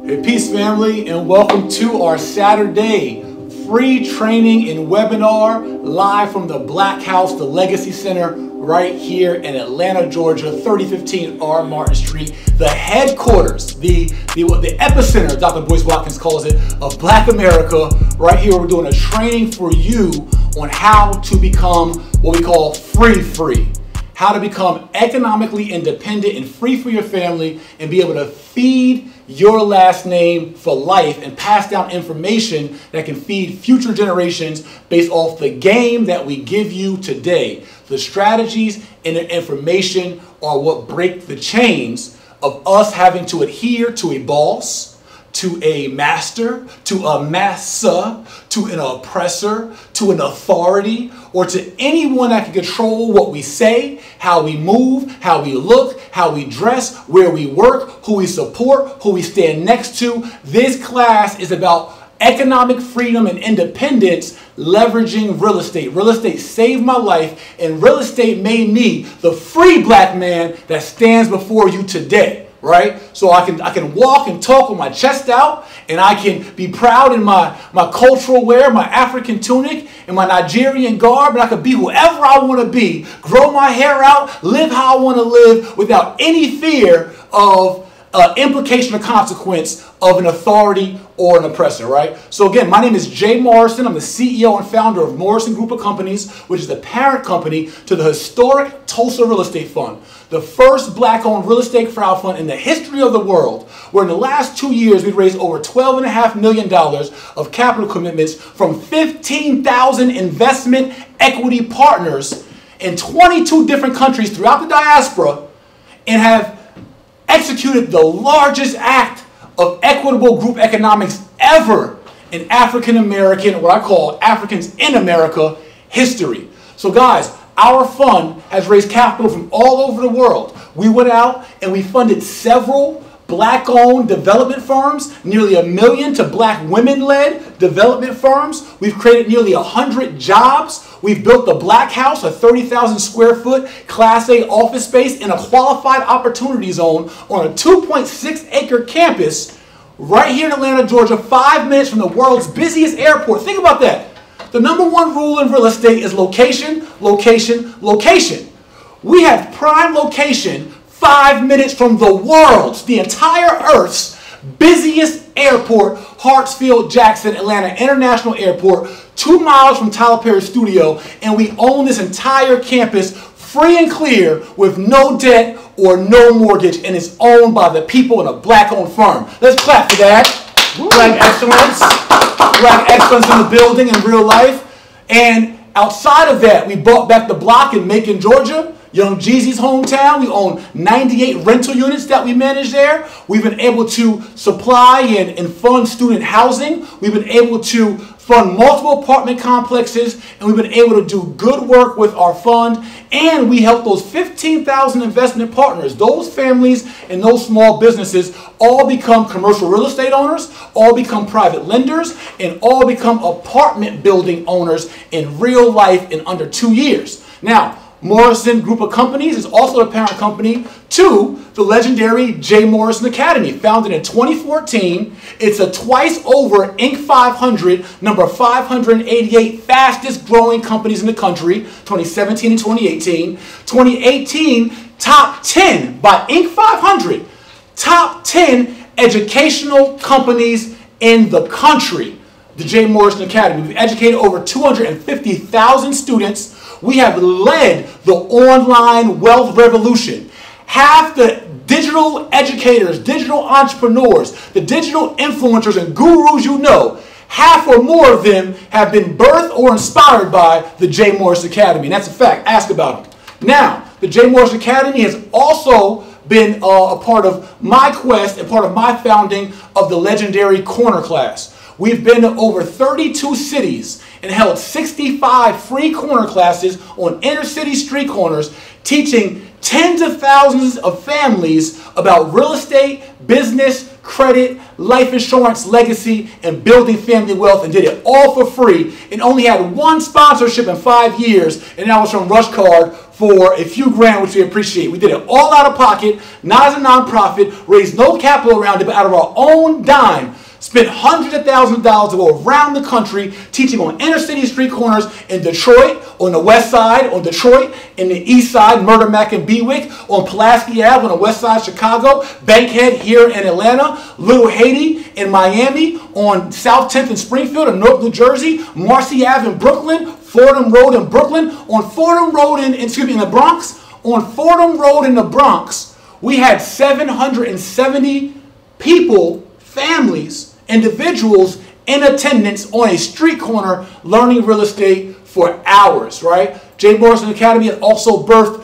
Hey, peace family, and welcome to our Saturday free training and webinar live from the Black House, the Legacy Center, right here in Atlanta, Georgia, 3015 R. Martin Street, the headquarters, the epicenter, Dr. Boyce Watkins calls it, of Black America. Right here, we're doing a training for you on how to become what we call free. How to become economically independent and free for your family and be able to feed your last name for life and pass down information that can feed future generations based off the game that we give you today. The strategies and the information are what break the chains of us having to adhere to a boss, to a master, to a massa, to an oppressor, to an authority, or to anyone that can control what we say, how we move, how we look, how we dress, where we work, who we support, who we stand next to. This class is about economic freedom and independence, leveraging real estate. Real estate saved my life, and real estate made me the free black man that stands before you today. Right? So I can walk and talk with my chest out, and I can be proud in my cultural wear, my African tunic and my Nigerian garb, and I can be whoever I want to be, grow my hair out, live how I want to live without any fear of implication or consequence of an authority or an oppressor, right? So again, my name is Jay Morrison. I'm the CEO and founder of Morrison Group of Companies, which is the parent company to the historic Tulsa Real Estate Fund, the first black-owned real estate crowdfund in the history of the world, where in the last 2 years we've raised over $12.5 million of capital commitments from 15,000 investment equity partners in 22 different countries throughout the diaspora, and have executed the largest act of equitable group economics ever in African American, what I call Africans in America, history. So guys, our fund has raised capital from all over the world. We went out and we funded several black-owned development firms, nearly 1 million to black women-led development firms. We've created nearly 100 jobs. We've built the Black House, a 30,000 square foot Class A office space in a qualified opportunity zone on a 2.6 acre campus right here in Atlanta, Georgia, 5 minutes from the world's busiest airport. Think about that. The #1 rule in real estate is location, location, location. We have prime location 5 minutes from the world's, the entire Earth's busiest airport, Hartsfield-Jackson Atlanta International Airport, 2 miles from Tyler Perry's studio, and we own this entire campus free and clear with no debt or no mortgage, and it's owned by the people in a black-owned firm. Let's clap for that. Black excellence. Black excellence in the building in real life. And outside of that, we bought back the block in Macon, Georgia, Young Jeezy's hometown. We own 98 rental units that we manage there. We've been able to supply and fund student housing. We've been able to fund multiple apartment complexes, and we've been able to do good work with our fund. And we help those 15,000 investment partners, those families and those small businesses, all become commercial real estate owners, all become private lenders, and all become apartment building owners in real life in under 2 years. Now, Morrison Group of Companies is also the parent company to the legendary Jay-Morrison-Academy, founded in 2014. It's a twice over Inc. 500, number 588 fastest growing companies in the country, 2017 and 2018. 2018, top 10 by Inc. 500, top 10 educational companies in the country. The Jay-Morrison-Academy. We've educated over 250,000 students. We have led the online wealth revolution. Half the digital educators, digital entrepreneurs, the digital influencers and gurus you know, half or more of them have been birthed or inspired by the Jay-Morrison-Academy. And that's a fact. Ask about them. Now, the Jay-Morrison-Academy has also been a part of my quest and part of my founding of the legendary Corner Class. We've been to over 32 cities and held 65 free corner classes on inner city street corners, teaching tens of thousands of families about real estate, business, credit, life insurance, legacy, and building family wealth, and did it all for free, and only had one sponsorship in 5 years, and that was from Rush Card for a few grand, which we appreciate. We did it all out of pocket, not as a nonprofit, raised no capital around it, but out of our own dime. Spent hundreds of thousands of dollars to go around the country teaching on inner city street corners in Detroit, on the west side, on Detroit, in the east side, Murder Mac and Bewick, on Pulaski Ave, on the west side of Chicago, Bankhead here in Atlanta, Little Haiti in Miami, on South 10th in Springfield and North New Jersey, Marcy Ave in Brooklyn, Fordham Road in Brooklyn, on Fordham Road in the Bronx, on Fordham Road in the Bronx, we had 770 people, families, individuals in attendance on a street corner learning real estate for hours, right? Jay-Morrison-Academy has also birthed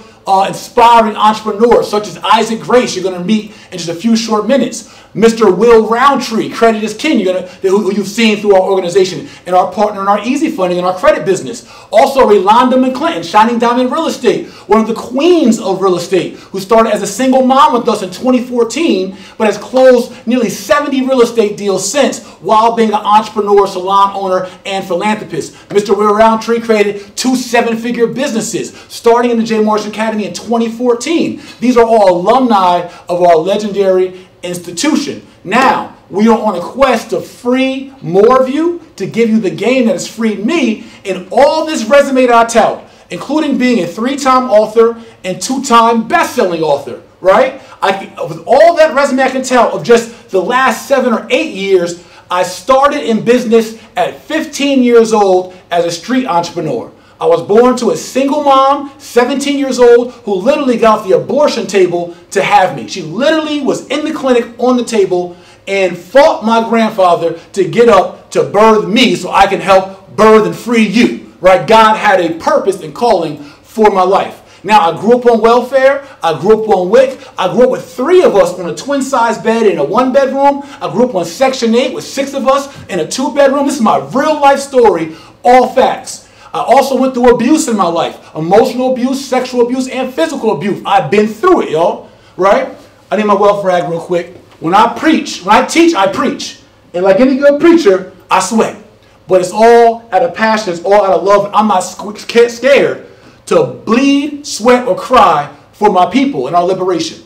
inspiring entrepreneurs such as Isaac Grace, you're going to meet in just a few short minutes. Mr. Will Roundtree, Credit is King, who you've seen through our organization, and our partner in our easy funding and our credit business. Also, Rolanda McClinton, Shining Diamond Real Estate, one of the queens of real estate, who started as a single mom with us in 2014, but has closed nearly 70 real estate deals since while being an entrepreneur, salon owner, and philanthropist. Mr. Will Roundtree created 2 7-figure businesses, starting in the Jay Morrison Academy in 2014. These are all alumni of our legendary institution. Now, we are on a quest to free more of you, to give you the game that has freed me, and all this resume that I tout, including being a 3-time author and 2-time best-selling author, right? With all that resume I can tell of just the last 7 or 8 years, I started in business at 15 years old as a street entrepreneur. I was born to a single mom, 17 years old, who literally got off the abortion table to have me. She literally was in the clinic on the table and fought my grandfather to get up to birth me so I can help birth and free you, right? God had a purpose and calling for my life. Now, I grew up on welfare. I grew up on WIC. I grew up with 3 of us on a twin-size bed in a 1-bedroom. I grew up on Section 8 with 6 of us in a 2-bedroom. This is my real-life story, all facts. I also went through abuse in my life. Emotional abuse, sexual abuse, and physical abuse. I've been through it, y'all. Right? I need my welfare act real quick. When I preach, when I teach, I preach. And like any good preacher, I sweat. But it's all out of passion. It's all out of love. I'm not scared to bleed, sweat, or cry for my people and our liberation.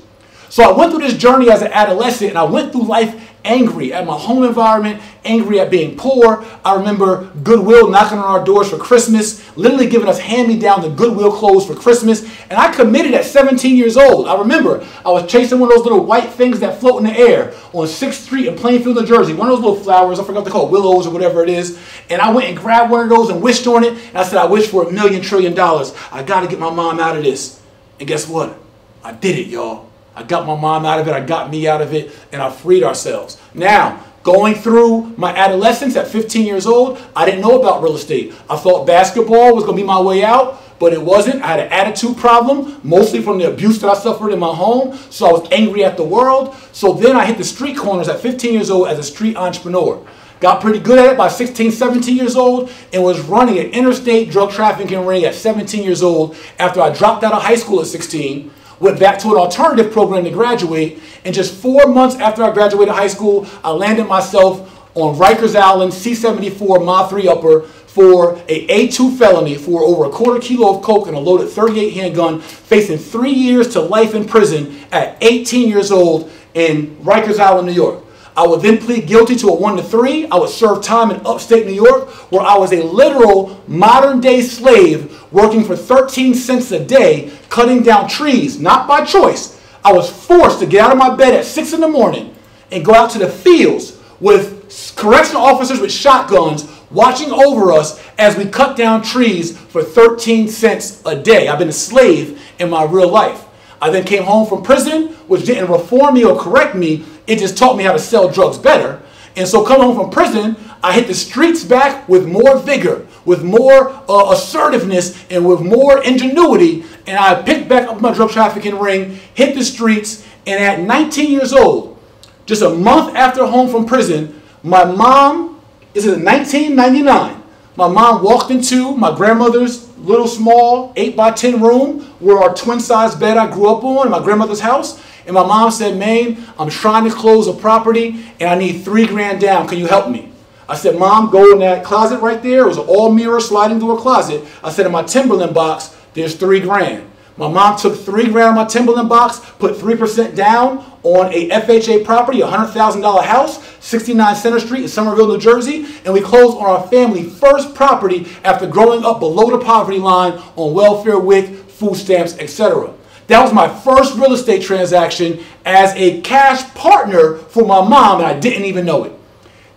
So I went through this journey as an adolescent, and I went through life angry at my home environment, angry at being poor. I remember Goodwill knocking on our doors for Christmas, literally giving us hand-me-down the Goodwill clothes for Christmas. And I committed at 17 years old. I remember I was chasing one of those little white things that float in the air on 6th Street in Plainfield, New Jersey. One of those little flowers, I forgot what they call it, willows or whatever it is. And I went and grabbed one of those and wished on it. And I said, I wish for $1 million trillion. I got to get my mom out of this. And guess what? I did it, y'all. I got my mom out of it, I got me out of it, and I freed ourselves. Now, going through my adolescence at 15 years old, I didn't know about real estate. I thought basketball was going to be my way out, but it wasn't. I had an attitude problem, mostly from the abuse that I suffered in my home, so I was angry at the world. So then I hit the street corners at 15 years old as a street entrepreneur. Got pretty good at it by 16, 17 years old, and was running an interstate drug trafficking ring at 17 years old after I dropped out of high school at 16. Went back to an alternative program to graduate, and just 4 months after I graduated high school, I landed myself on Rikers Island C-74 Mod 3 upper for a A2 felony for over a quarter kilo of coke and a loaded .38 handgun, facing 3 years to life in prison at 18 years old in Rikers Island, New York. I would then plead guilty to a 1 to 3. I would serve time in upstate New York, where I was a literal modern-day slave working for 13 cents a day, cutting down trees, not by choice. I was forced to get out of my bed at 6 in the morning and go out to the fields with correctional officers with shotguns watching over us as we cut down trees for 13 cents a day. I've been a slave in my real life. I then came home from prison, which didn't reform me or correct me. It just taught me how to sell drugs better. And so coming home from prison, I hit the streets back with more vigor, with more assertiveness, and with more ingenuity. And I picked back up my drug trafficking ring, hit the streets, and at 19 years old, just a month after home from prison, my mom, this is in 1999, my mom walked into my grandmother's little small 8x10 room where our twin-size bed I grew up on in my grandmother's house. And my mom said, "Maine, I'm trying to close a property and I need $3 grand down. Can you help me?" I said, "Mom, go in that closet right there." It was an all-mirror sliding door closet. I said, "In my Timberland box, there's $3 grand." My mom took $3 grand on my Timberland box, put 3% down on a FHA property, a $100,000 house, 69 Center Street in Somerville, New Jersey, and we closed on our family first property after growing up below the poverty line on welfare, WIC, food stamps, etc. That was my first real estate transaction as a cash partner for my mom, and I didn't even know it.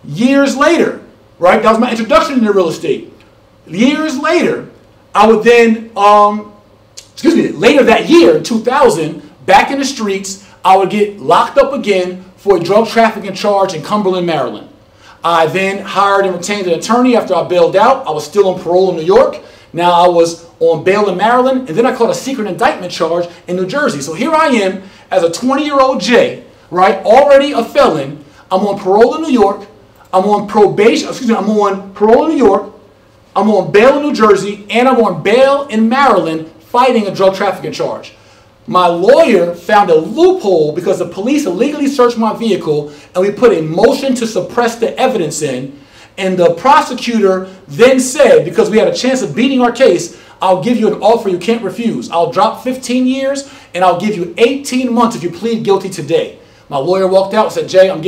Years later, right, that was my introduction into real estate. Years later, I would then, later that year, in 2000, back in the streets, I would get locked up again for a drug trafficking charge in Cumberland, Maryland. I then hired and retained an attorney after I bailed out. I was still on parole in New York. Now I was on bail in Maryland, and then I caught a secret indictment charge in New Jersey. So here I am as a 20-year-old Jay, right, already a felon. I'm on parole in New York. I'm on probation, I'm on parole in New York. I'm on bail in New Jersey, and I'm on bail in Maryland fighting a drug trafficking charge. My lawyer found a loophole because the police illegally searched my vehicle, and we put a motion to suppress the evidence in. And the prosecutor then said, because we had a chance of beating our case, I'll give you an offer you can't refuse. I'll drop 15 years, and I'll give you 18 months if you plead guilty today. My lawyer walked out and said, Jay, I'll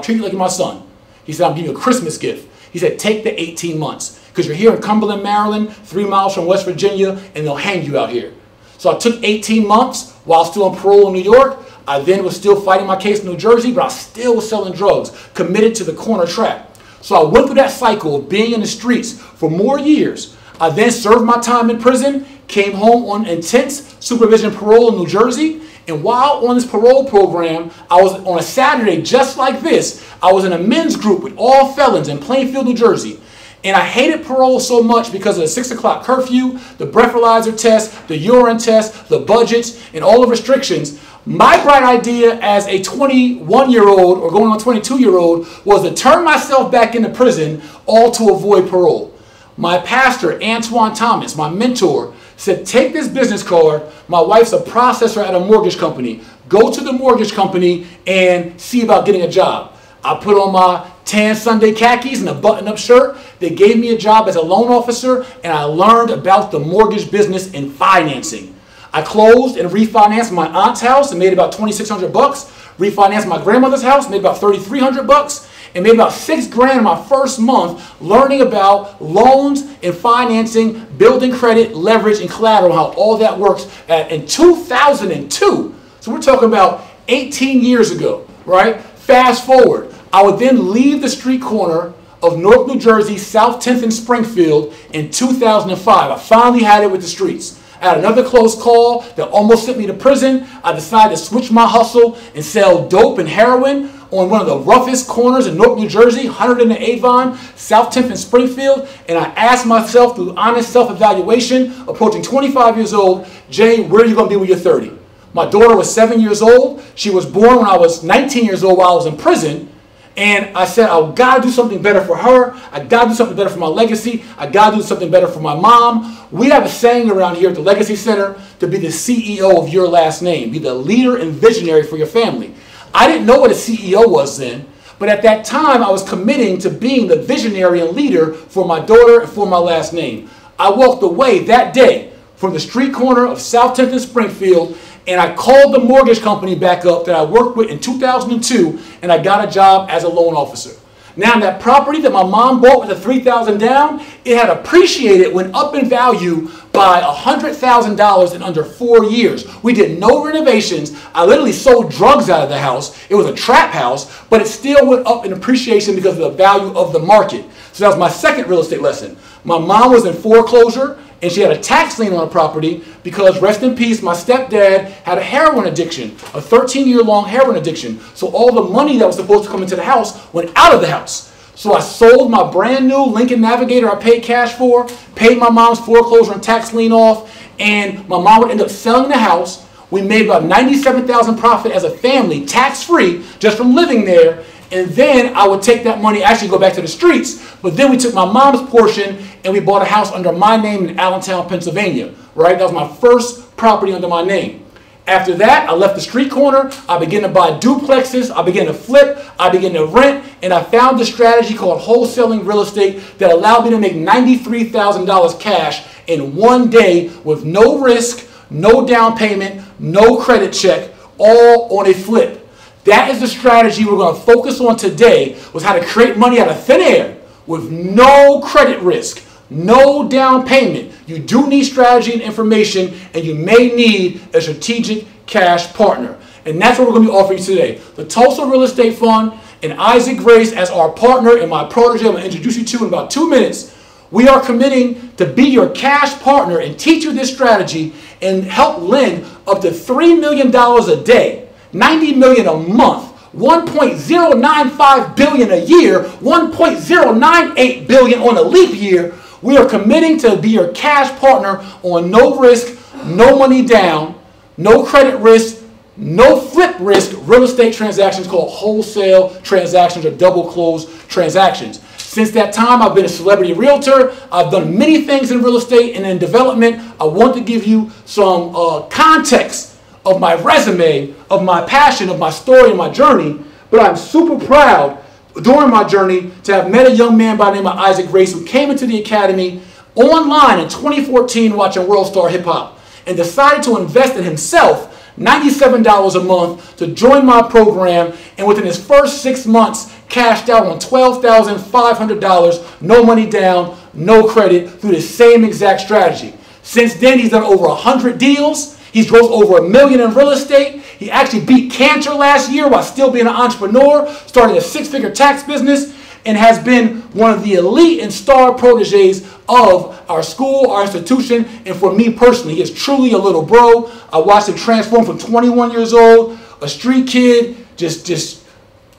treat you like you're my son. He said, I'll give you a Christmas gift. He said, take the 18 months because you're here in Cumberland, Maryland, 3 miles from West Virginia, and they'll hang you out here. So I took 18 months while still on parole in New York. I then was still fighting my case in New Jersey, but I still was selling drugs, committed to the corner trap. So I went through that cycle of being in the streets for more years. I then served my time in prison, came home on intense supervision parole in New Jersey, and while on this parole program, I was on a Saturday just like this, I was in a men's group with all felons in Plainfield, New Jersey. And I hated parole so much because of the 6 o'clock curfew, the breathalyzer test, the urine test, the budgets, and all the restrictions. My bright idea as a 21-year-old or going on 22-year-old was to turn myself back into prison, all to avoid parole. My pastor, Antoine Thomas, my mentor, said, take this business card. My wife's a processor at a mortgage company. Go to the mortgage company and see about getting a job. I put on my tan Sunday khakis and a button-up shirt. They gave me a job as a loan officer, and I learned about the mortgage business and financing. I closed and refinanced my aunt's house and made about $2,600 bucks. Refinanced my grandmother's house, made about $3,300 bucks. And made about $6 grand in my first month learning about loans and financing, building credit, leverage, and collateral, how all that works in 2002. So we're talking about 18 years ago, right? Fast forward, I would then leave the street corner of North New Jersey, South 10th and Springfield in 2005. I finally had it with the streets. I had another close call that almost sent me to prison. I decided to switch my hustle and sell dope and heroin on one of the roughest corners in North New Jersey, 100 in the Avon, South 10th and Springfield. And I asked myself through honest self-evaluation, approaching 25 years old, Jay, where are you going to be when you're 30? My daughter was 7 years old. She was born when I was 19 years old while I was in prison. And I said, I've got to do something better for her. I got to do something better for my legacy. I got to do something better for my mom. We have a saying around here at the Legacy Center to be the CEO of your last name. Be the leader and visionary for your family. I didn't know what a CEO was then, but at that time I was committing to being the visionary and leader for my daughter and for my last name. I walked away that day from the street corner of South 10th and Springfield, and I called the mortgage company back up that I worked with in 2002, and I got a job as a loan officer. Now that property that my mom bought with the $3,000 down, it had appreciated, went up in value by $100,000 in under 4 years. We did no renovations. I literally sold drugs out of the house. It was a trap house, but it still went up in appreciation because of the value of the market. So that was my second real estate lesson. My mom was in foreclosure, and she had a tax lien on the property because, rest in peace, my stepdad had a heroin addiction, a 13-year-long heroin addiction. So all the money that was supposed to come into the house went out of the house. So I sold my brand new Lincoln Navigator I paid cash for, paid my mom's foreclosure and tax lien off, and my mom would end up selling the house. We made about $97,000 profit as a family, tax-free, just from living there. And then I would take that money, actually go back to the streets, but then we took my mom's portion and we bought a house under my name in Allentown, Pennsylvania, right? That was my first property under my name. After that, I left the street corner. I began to buy duplexes. I began to flip. I began to rent. And I found a strategy called wholesaling real estate that allowed me to make $93,000 cash in one day with no risk, no down payment, no credit check, all on a flip. That is the strategy we're going to focus on today, was how to create money out of thin air with no credit risk, no down payment. You do need strategy and information, and you may need a strategic cash partner. And that's what we're going to be offering you today. The Tulsa Real Estate Fund and Isaac Grace as our partner and my protege, I'm going to introduce you to in about 2 minutes. We are committing to be your cash partner and teach you this strategy and help lend up to $3 million a day, $90 million a month, $1.095 billion a year, $1.098 billion on a leap year. We are committing to be your cash partner on no risk, no money down, no credit risk, no flip risk real estate transactions called wholesale transactions or double close transactions. Since that time, I've been a celebrity realtor. I've done many things in real estate and in development. I want to give you some context of my resume, of my passion, of my story and my journey. But I'm super proud during my journey to have met a young man by the name of Isaac Grace who came into the academy online in 2014 watching World Star Hip Hop and decided to invest in himself $97 a month to join my program, and within his first 6 months cashed out on $12,500, no money down, no credit, through the same exact strategy. Since then, he's done over 100 deals. He's grossed over $1 million in real estate. He actually beat cancer last year while still being an entrepreneur, starting a 6-figure tax business, and has been one of the elite and star proteges of our school, our institution, and for me personally, he is truly a little bro. I watched him transform from 21 years old, a street kid, just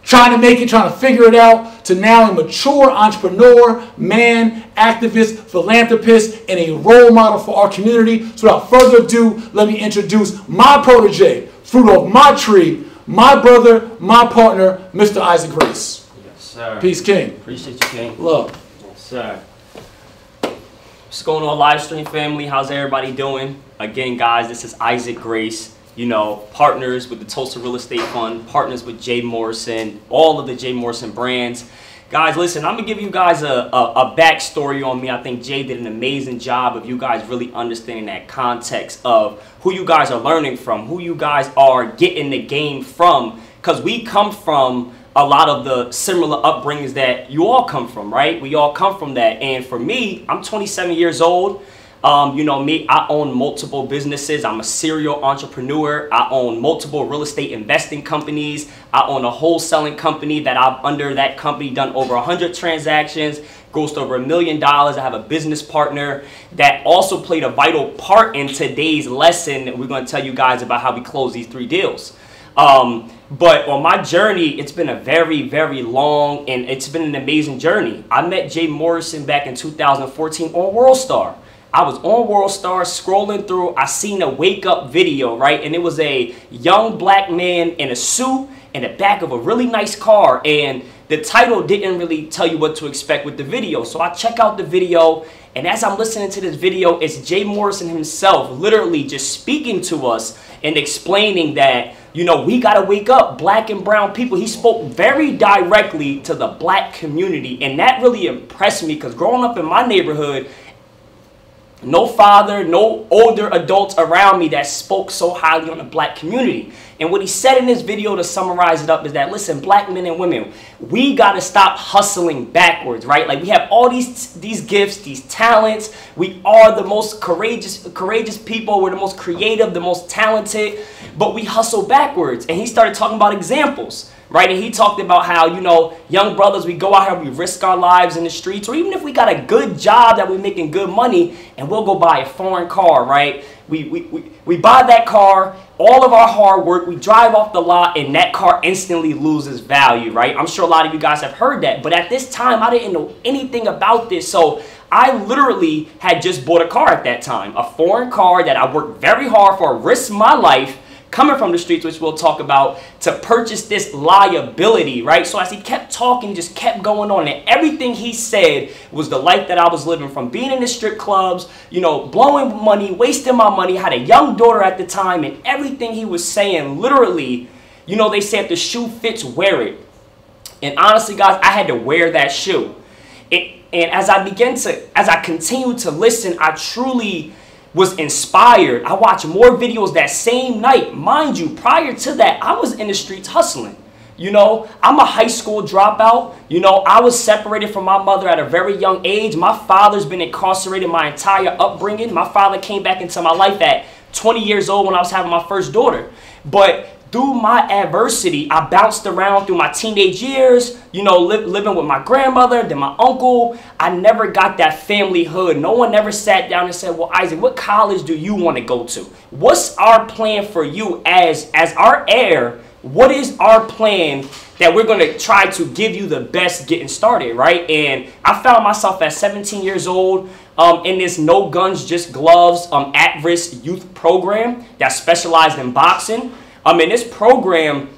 trying to make it, trying to figure it out, to now a mature entrepreneur, man, activist, philanthropist, and a role model for our community. So without further ado, let me introduce my protege, fruit of my tree, my brother, my partner, Mr. Isaac Grace. Yes, sir. Peace, King. Appreciate you, King. Love. Yes, sir. What's going on, live stream family? How's everybody doing? Again, guys, this is Isaac Grace. You know, partners with the Tulsa Real Estate Fund, partners with Jay Morrison, all of the Jay Morrison brands. Guys, listen, I'm going to give you guys a backstory on me. I think Jay did an amazing job of you guys really understanding that context of who you guys are learning from, who you guys are getting the game from, because we come from a lot of the similar upbringings that you all come from, right? We all come from that. And for me, I'm 27 years old. You know me, I own multiple businesses. I'm a serial entrepreneur. I own multiple real estate investing companies. I own a wholesaling company that I've, under that company, done over 100 transactions, grossed over $1 million. I have a business partner that also played a vital part in today's lesson. We're going to tell you guys about how we close these 3 deals. But on my journey, it's been a very, very long, and it's been an amazing journey. I met Jay Morrison back in 2014 on World Star. I was on World Star scrolling through. I seen a wake up video, right? And it was a young black man in a suit in the back of a really nice car. And the title didn't really tell you what to expect with the video. So I check out the video. And as I'm listening to this video, it's Jay Morrison himself literally just speaking to us and explaining that, you know, we got to wake up, black and brown people. He spoke very directly to the black community. And that really impressed me, because growing up in my neighborhood, no father, no older adults around me that spoke so highly on the black community. And what he said in this video, to summarize it up, is that, listen, black men and women, we got to stop hustling backwards, right? Like, we have all these gifts, these talents. We are the most courageous people. We're the most creative, the most talented, but we hustle backwards. And he started talking about examples, right? And he talked about how, you know, young brothers, we go out here, we risk our lives in the streets, or even if we got a good job that we're making good money, and we'll go buy a foreign car, right? We buy that car, all of our hard work, we drive off the lot, and that car instantly loses value, right? I'm sure a lot of you guys have heard that, but at this time, I didn't know anything about this, so I literally had just bought a car at that time, a foreign car that I worked very hard for, risked my life, coming from the streets, which we'll talk about, to purchase this liability, right? So as he kept talking, just kept going on, and everything he said was the life that I was living, from being in the strip clubs, you know, blowing money, wasting my money, had a young daughter at the time, and everything he was saying, literally, you know, they said the shoe fits, wear it. And honestly, guys, I had to wear that shoe. And as I continued to listen, I truly was inspired. I watched more videos that same night. Mind you, prior to that, I was in the streets hustling. You know, I'm a high school dropout. You know, I was separated from my mother at a very young age. My father's been incarcerated my entire upbringing. My father came back into my life at 20 years old when I was having my first daughter. But through my adversity, I bounced around through my teenage years, you know, living with my grandmother, then my uncle. I never got that family hood. No one ever sat down and said, well, Isaac, what college do you want to go to? What's our plan for you as our heir? What is our plan that we're going to try to give you the best getting started, right? And I found myself at 17 years old in this No Guns, Just Gloves at-risk youth program that specialized in boxing. And this program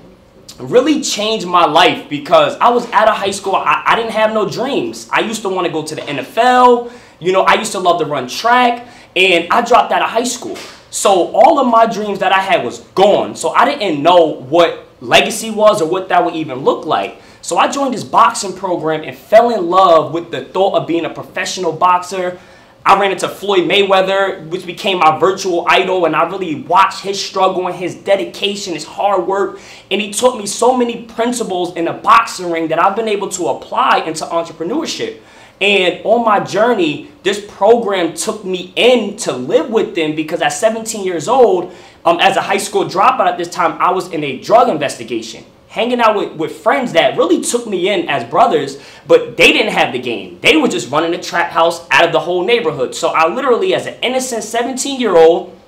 really changed my life because I was out of high school. I didn't have no dreams. I used to want to go to the NFL. You know, I used to love to run track, and I dropped out of high school. So all of my dreams that I had was gone. So I didn't know what legacy was or what that would even look like. So I joined this boxing program and fell in love with the thought of being a professional boxer. I ran into Floyd Mayweather, which became my virtual idol, and I really watched his struggle and his dedication, his hard work, and he taught me so many principles in the boxing ring that I've been able to apply into entrepreneurship. And on my journey, this program took me in to live with them because at 17 years old, as a high school dropout at this time, I was in a drug investigation, hanging out with friends that really took me in as brothers, but they didn't have the game. They were just running a trap house out of the whole neighborhood. So I literally, as an innocent 17-year-old,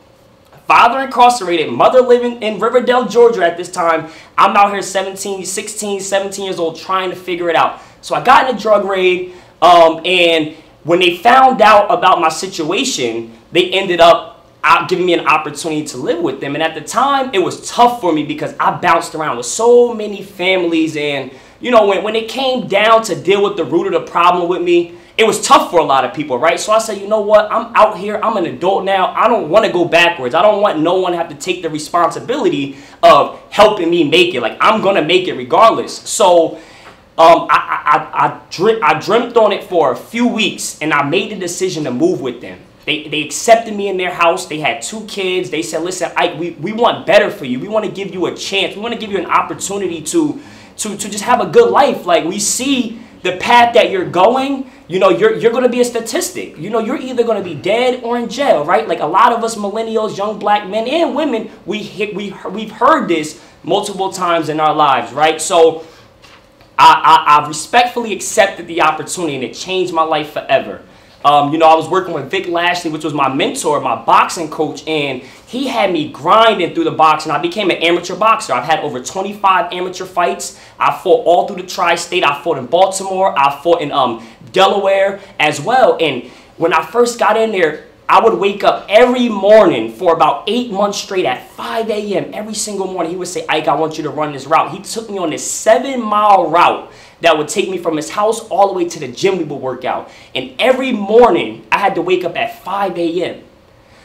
father incarcerated, mother living in Riverdale, Georgia at this time, I'm out here 16, 17 years old trying to figure it out. So I got in a drug raid, and when they found out about my situation, they ended up giving me an opportunity to live with them. And at the time, it was tough for me because I bounced around with so many families. And, you know, when it came down to deal with the root of the problem with me, it was tough for a lot of people, right? So I said, you know what? I'm out here. I'm an adult now. I don't want to go backwards. I don't want no one to have to take the responsibility of helping me make it. Like, I'm going to make it regardless. So I dreamt on it for a few weeks, and I made the decision to move with them. They accepted me in their house. They had 2 kids. They said, listen, Ike, we want better for you. We want to give you a chance. We want to give you an opportunity to just have a good life. Like, we see the path that you're going. You know, you're going to be a statistic. You know, you're either going to be dead or in jail, right? Like, a lot of us millennials, young black men and women, we've heard this multiple times in our lives, right? So I respectfully accepted the opportunity, and it changed my life forever. You know, I was working with Vic Lashley, which was my mentor, my boxing coach, and he had me grinding through the boxing. I became an amateur boxer. I've had over 25 amateur fights. I fought all through the tri-state. I fought in Baltimore. I fought in Delaware as well. And when I first got in there, I would wake up every morning for about 8 months straight at 5 a.m. Every single morning. He would say, Ike, I want you to run this route. He took me on this 7-mile route that would take me from his house all the way to the gym we would work out. And every morning, I had to wake up at 5 a.m.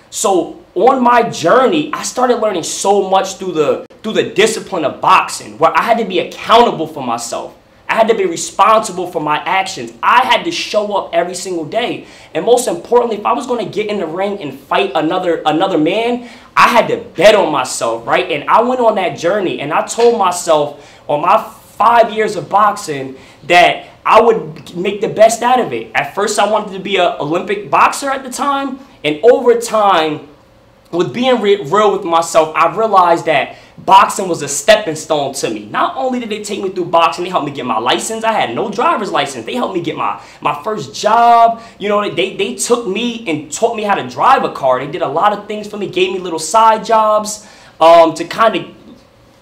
So on my journey, I started learning so much through the discipline of boxing, where I had to be accountable for myself. I had to be responsible for my actions. I had to show up every single day. And most importantly, if I was going to get in the ring and fight another man, I had to bet on myself, right? And I went on that journey, and I told myself on my 5 years of boxing that I would make the best out of it. At first, I wanted to be an Olympic boxer at the time. And over time, with being real with myself, I realized that boxing was a stepping stone to me. Not only did they take me through boxing, they helped me get my license. I had no driver's license. They helped me get my first job. You know, they took me and taught me how to drive a car. They did a lot of things for me, gave me little side jobs to kind of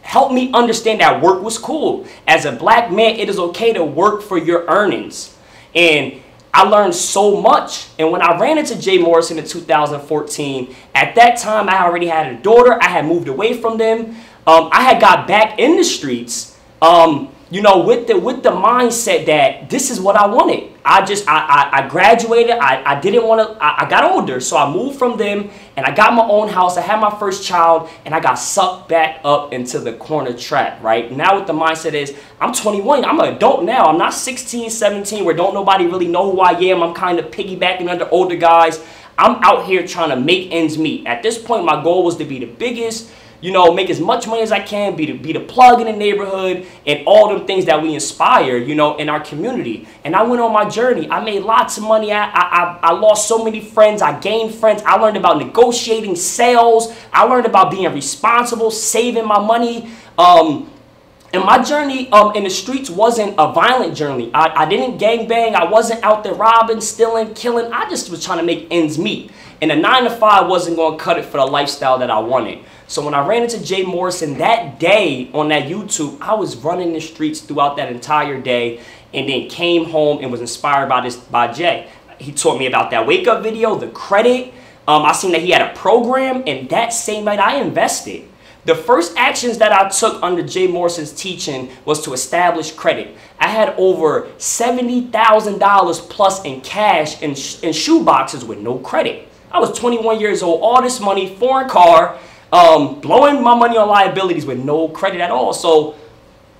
help me understand that work was cool. As a black man, it is okay to work for your earnings. And I learned so much. And when I ran into Jay Morrison in 2014, at that time, I already had a daughter. I had moved away from them. I had got back in the streets, you know, with the mindset that this is what I wanted. I graduated. I didn't want to, I got older. So I moved from them, and I got my own house. I had my first child, and I got sucked back up into the corner trap, right? Now what the mindset is, I'm 21. I'm an adult now. I'm not 16, 17, where don't nobody really know who I am. I'm kind of piggybacking under older guys. I'm out here trying to make ends meet. At this point, my goal was to be the biggest, you know, make as much money as I can, be the plug in the neighborhood, and all them things that we inspire, you know, in our community. And I went on my journey. I made lots of money. I lost so many friends. I gained friends. I learned about negotiating sales. I learned about being responsible, saving my money. And my journey in the streets wasn't a violent journey. I didn't gangbang. I wasn't out there robbing, stealing, killing. I just was trying to make ends meet. And a 9-to-5 wasn't going to cut it for the lifestyle that I wanted. So when I ran into Jay Morrison that day on that YouTube, I was running the streets throughout that entire day, and then came home and was inspired by Jay. He taught me about that wake up video, the credit. I seen that he had a program, and that same night I invested. The first actions that I took under Jay Morrison's teaching was to establish credit. I had over $70,000 plus in cash in shoe boxes with no credit. I was 21 years old, all this money, foreign car, blowing my money on liabilities with no credit at all. So,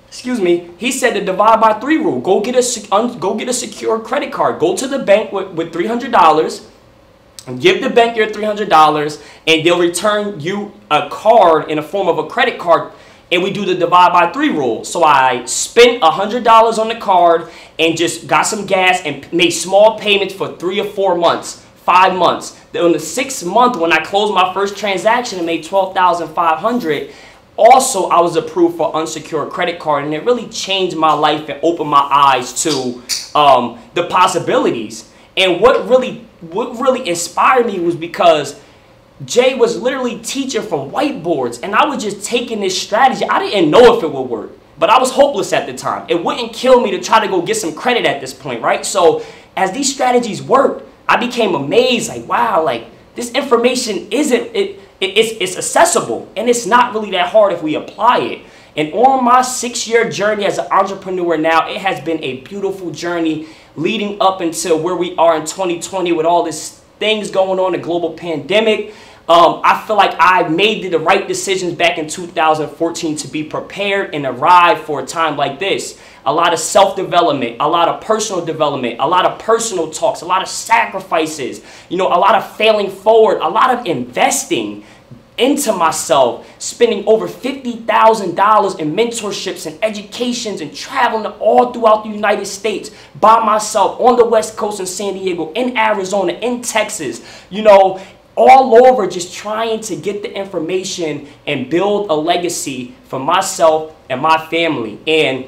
excuse me, he said the divide by 3 rule. Go get a secure credit card. Go to the bank with $300. Give the bank your $300, and they'll return you a card in the form of a credit card, and we do the divide by 3 rule. So I spent $100 on the card and just got some gas and made small payments for 3 or 4 months, 5 months. Then on the 6th month, when I closed my first transaction and made $12,500, also I was approved for unsecured credit card, and it really changed my life and opened my eyes to the possibilities. And what really inspired me was because Jay was literally teaching from whiteboards, and I was just taking this strategy. I didn't know if it would work, but I was hopeless at the time. It wouldn't kill me to try to go get some credit at this point, right? So as these strategies worked, I became amazed, like, wow, like this information it's accessible, and it's not really that hard if we apply it. And on my 6-year journey as an entrepreneur now, it has been a beautiful journey leading up until where we are in 2020 with all these things going on, the global pandemic. I feel like I made the right decisions back in 2014 to be prepared and arrive for a time like this. A lot of self-development, a lot of personal development, a lot of personal talks, a lot of sacrifices, you know, a lot of failing forward, a lot of investing into myself, spending over $50,000 in mentorships and educations and traveling all throughout the United States by myself on the West Coast in San Diego, in Arizona, in Texas, you know, all over, just trying to get the information and build a legacy for myself and my family. And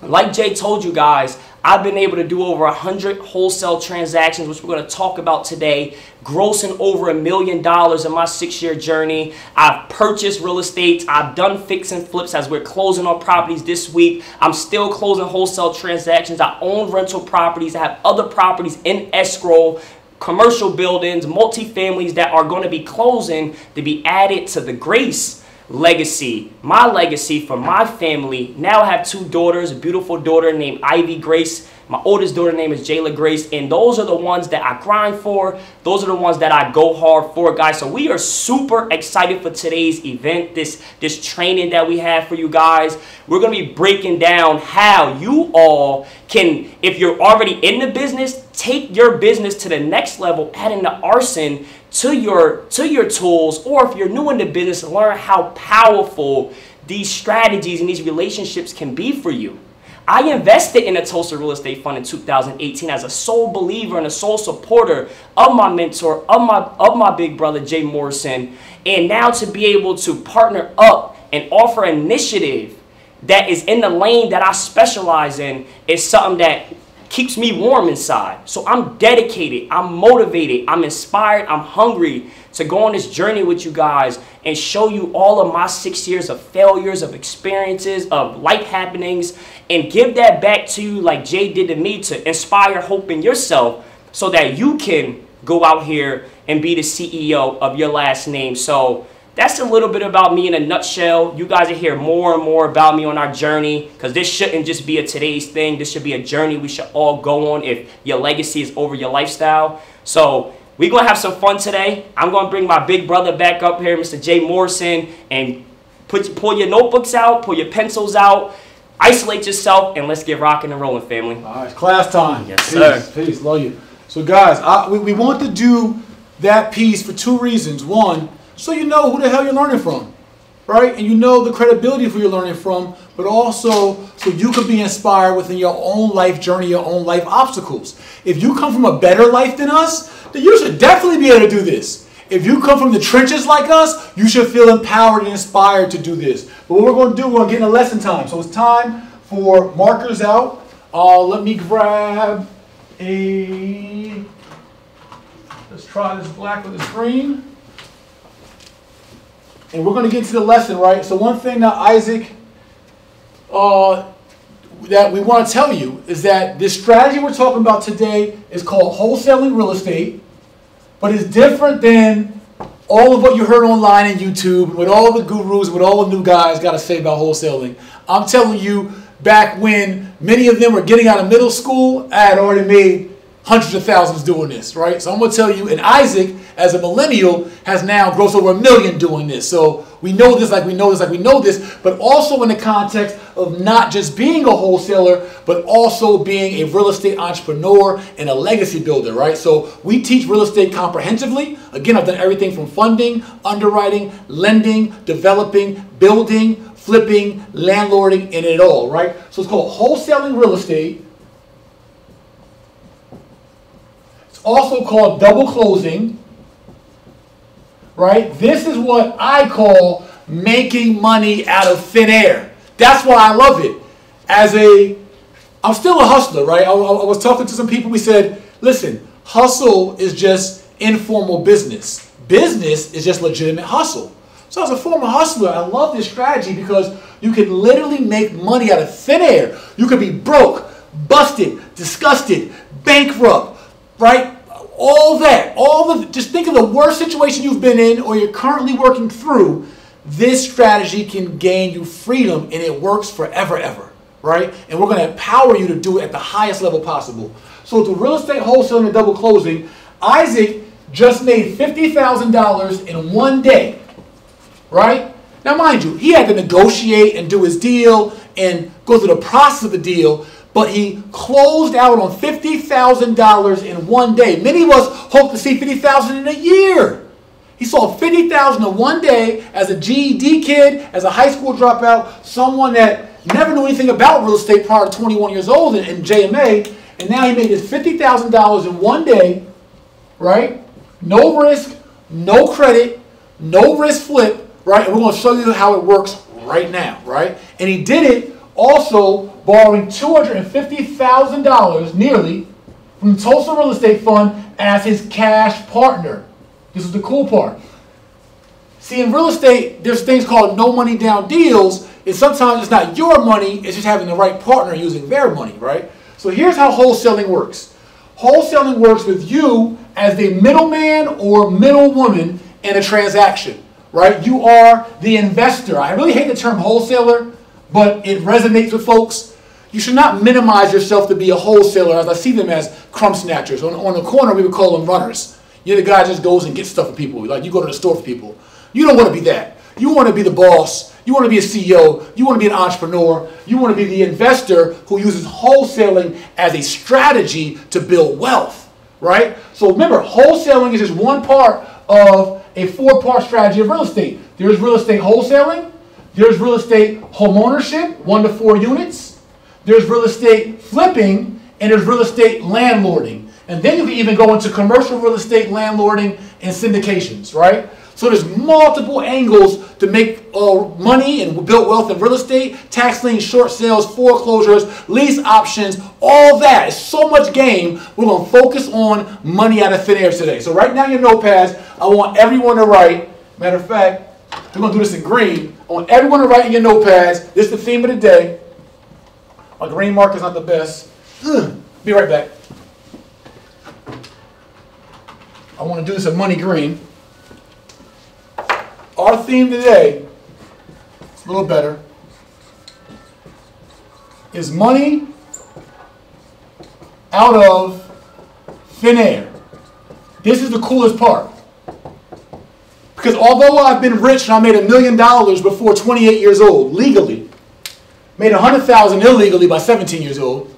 like Jay told you guys, I've been able to do over 100 wholesale transactions, which we're going to talk about today, grossing over $1 million in my 6-year journey. I've purchased real estate. I've done fix and flips as we're closing on properties this week. I'm still closing wholesale transactions. I own rental properties. I have other properties in escrow, commercial buildings, multifamilies that are going to be closing to be added to the Grace legacy, my legacy for my family. Now I have 2 daughters, a beautiful daughter named Ivy Grace. My oldest daughter name is Jayla Grace, and those are the ones that I grind for. Those are the ones that I go hard for, guys. So we are super excited for today's event, this training that we have for you guys. We're going to be breaking down how you all can, if you're already in the business, take your business to the next level, adding the arson to your tools, or if you're new in the business, learn how powerful these strategies and these relationships can be for you. I invested in a Tulsa real estate fund in 2018 as a sole believer and a sole supporter of my mentor, of my big brother Jay Morrison, and now to be able to partner up and offer an initiative that is in the lane that I specialize in is something that keeps me warm inside. So I'm dedicated, I'm motivated, I'm inspired, I'm hungry to go on this journey with you guys and show you all of my 6 years of failures, of experiences, of life happenings, and give that back to you like Jay did to me, to inspire hope in yourself so that you can go out here and be the CEO of your last name. So that's a little bit about me in a nutshell. You guys will hear more and more about me on our journey, because this shouldn't just be a today's thing. This should be a journey we should all go on if your legacy is over your lifestyle. So we're going to have some fun today. I'm going to bring my big brother back up here, Mr. Jay Morrison, and pull your notebooks out, pull your pencils out, isolate yourself, and let's get rocking and rolling, family. All right, class time. Yes, sir. Peace, love you. So guys, we want to do that piece for two reasons. One, so you know who the hell you're learning from, right? And you know the credibility of who you're learning from, but also so you can be inspired within your own life journey, your own life obstacles. If you come from a better life than us, then you should definitely be able to do this. If you come from the trenches like us, you should feel empowered and inspired to do this. But what we're going to do, we're going to get into lesson time. So it's time for markers out. Let me grab a, let's try this black with this green. And we're going to get into the lesson, right? So one thing that Isaac, that we want to tell you is that this strategy we're talking about today is called wholesaling real estate, but it's different than all of what you heard online and YouTube, with all the gurus, what all the new guys got to say about wholesaling. I'm telling you, back when many of them were getting out of middle school, I had already made hundreds of thousands doing this, right? So I'm going to tell you, and Isaac, as a millennial, has now grossed over $1 million doing this. So we know this like we know this like we know this, but also in the context of not just being a wholesaler, but also being a real estate entrepreneur and a legacy builder, right? So we teach real estate comprehensively. Again, I've done everything from funding, underwriting, lending, developing, building, flipping, landlording, and it all, right? So it's called wholesaling real estate. It's also called double closing, right? This is what I call making money out of thin air. That's why I love it. I'm still a hustler, right? I was talking to some people, we said, listen, hustle is just informal business. Business is just legitimate hustle. So as a former hustler, I love this strategy because you can literally make money out of thin air. You could be broke, busted, disgusted, bankrupt, right? All that, just think of the worst situation you've been in or you're currently working through. This strategy can gain you freedom, and it works forever, ever, right? And we're going to empower you to do it at the highest level possible. So through real estate wholesaling and double closing, Isaac just made $50,000 in one day, right? Now, mind you, he had to negotiate and do his deal and go through the process of the deal, but he closed out on $50,000 in one day. Many of us hope to see $50,000 in a year. He saw $50,000 in one day as a GED kid, as a high school dropout, someone that never knew anything about real estate prior to 21 years old in JMA, and now he made his $50,000 in one day, right? No risk, no credit, no risk flip, right? And we're going to show you how it works right now, right? And he did it also borrowing $250,000 nearly from the Tulsa Real Estate Fund as his cash partner. This is the cool part. See, in real estate, there's things called no money down deals, and sometimes it's not your money, it's just having the right partner using their money, right? So here's how wholesaling works. Wholesaling works with you as the middleman or middlewoman in a transaction, right? You are the investor. I really hate the term wholesaler, but it resonates with folks. You should not minimize yourself to be a wholesaler, as I see them as crumb snatchers. On the corner, we would call them runners. You're the guy that just goes and gets stuff for people. Like you go to the store for people. You don't want to be that. You want to be the boss. You want to be a CEO. You want to be an entrepreneur. You want to be the investor who uses wholesaling as a strategy to build wealth, right? So remember, wholesaling is just one part of a four-part strategy of real estate. There's real estate wholesaling. There's real estate home ownership, 1 to 4 units. There's real estate flipping, and there's real estate landlording. And then you can even go into commercial real estate landlording and syndications, right? So there's multiple angles to make money and build wealth in real estate, tax liens, short sales, foreclosures, lease options, all that. It's so much game. We're going to focus on money out of thin air today. So right now in your notepads, I want everyone to write. Matter of fact, we're going to do this in green. I want everyone to write in your notepads. This is the theme of the day. My green marker's not the best. Be right back. I want to do this in money green. Our theme today, it's a little better, is money out of thin air. This is the coolest part. Because although I've been rich and I made $1 million before 28 years old, legally, made $100,000 illegally by 17 years old,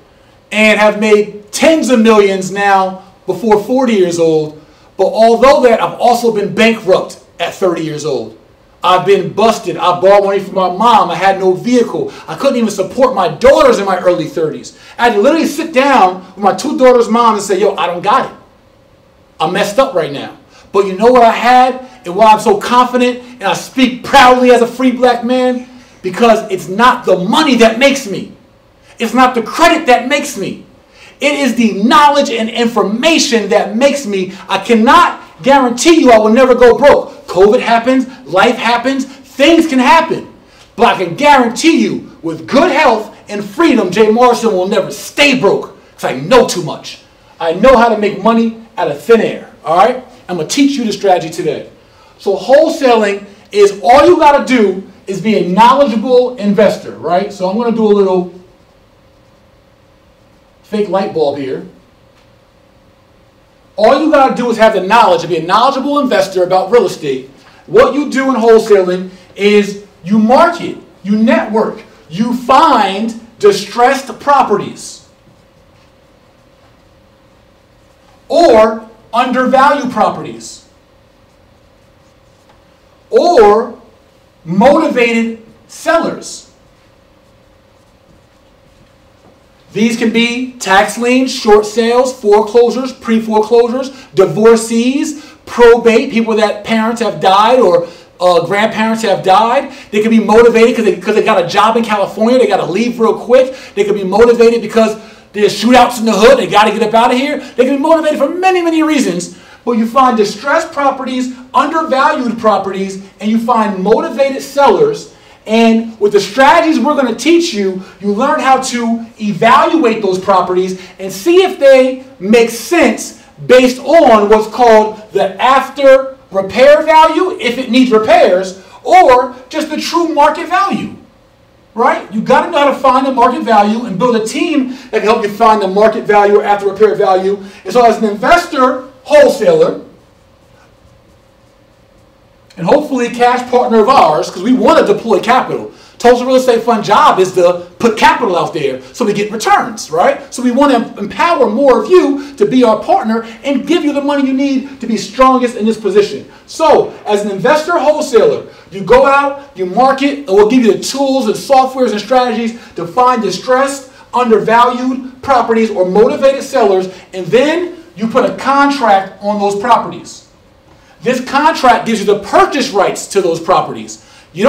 and have made tens of millions now before 40 years old, But although that, I've also been bankrupt at 30 years old. I've been busted. I borrowed money from my mom. I had no vehicle. I couldn't even support my daughters in my early 30s. I had to literally sit down with my two daughters' mom and say, yo, I don't got it. I'm messed up right now. But you know what I had and why I'm so confident and I speak proudly as a free black man? Because it's not the money that makes me. It's not the credit that makes me. It is the knowledge and information that makes me. I cannot guarantee you I will never go broke. COVID happens, life happens, things can happen. But I can guarantee you, with good health and freedom, Jay Morrison will never stay broke because I know too much. I know how to make money out of thin air, all right? I'm going to teach you the strategy today. So wholesaling is all you got to do is be a knowledgeable investor, right? So I'm going to do a little fake light bulb here. All you got to do is have the knowledge to be a knowledgeable investor about real estate. What you do in wholesaling is you market, you network, you find distressed properties or undervalued properties or motivated sellers. These can be tax liens, short sales, foreclosures, pre-foreclosures, divorcees, probate, people that parents have died or grandparents have died. They can be motivated because they got a job in California. They got to leave real quick. They can be motivated because there's shootouts in the hood. They got to get up out of here. They can be motivated for many, many reasons. But you find distressed properties, undervalued properties, and you find motivated sellers. And with the strategies we're going to teach you, you learn how to evaluate those properties and see if they make sense based on what's called the after repair value, if it needs repairs, or just the true market value. Right? You got to know how to find the market value and build a team that can help you find the market value or after repair value. And so as an investor, wholesaler, and hopefully a cash partner of ours, because we want to deploy capital. Tulsa Real Estate Fund job is to put capital out there so we get returns, right? So we want to empower more of you to be our partner and give you the money you need to be strongest in this position. So as an investor wholesaler, you go out, you market, and we'll give you the tools and softwares and strategies to find distressed, undervalued properties or motivated sellers, and then you put a contract on those properties. This contract gives you the purchase rights to those properties. You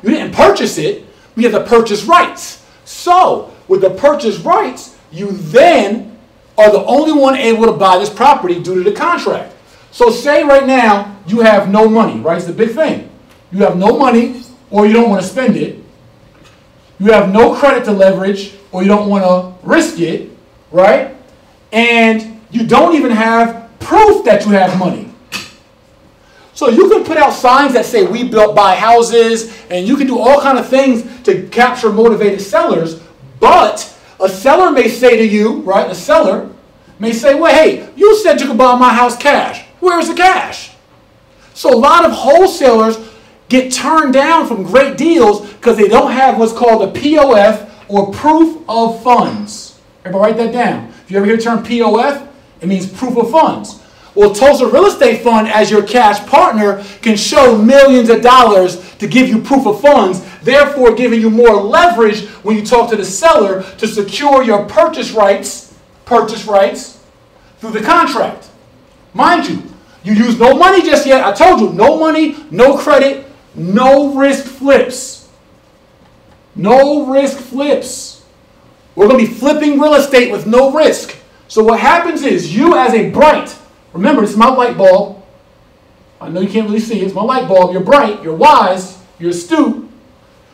didn't purchase it, we have the purchase rights. So, with the purchase rights, you then are the only one able to buy this property due to the contract. So say right now, you have no money, right? It's the big thing. You have no money, or you don't want to spend it. You have no credit to leverage, or you don't want to risk it, right? And you don't even have proof that you have money. So you can put out signs that say we buy houses, and you can do all kinds of things to capture motivated sellers, but a seller may say to you, right, a seller may say, well, hey, you said you could buy my house cash. Where's the cash? So a lot of wholesalers get turned down from great deals because they don't have what's called a POF or proof of funds. Everybody write that down. If you ever hear the term POF, it means proof of funds. Well, Tulsa Real Estate Fund, as your cash partner, can show millions of dollars to give you proof of funds, therefore giving you more leverage when you talk to the seller to secure your purchase rights through the contract. Mind you, you use no money just yet. I told you, no money, no credit, no risk flips. No risk flips. We're going to be flipping real estate with no risk. So what happens is you as a bright, remember, this is my light bulb. I know you can't really see it. It's my light bulb. You're bright. You're wise. You're astute.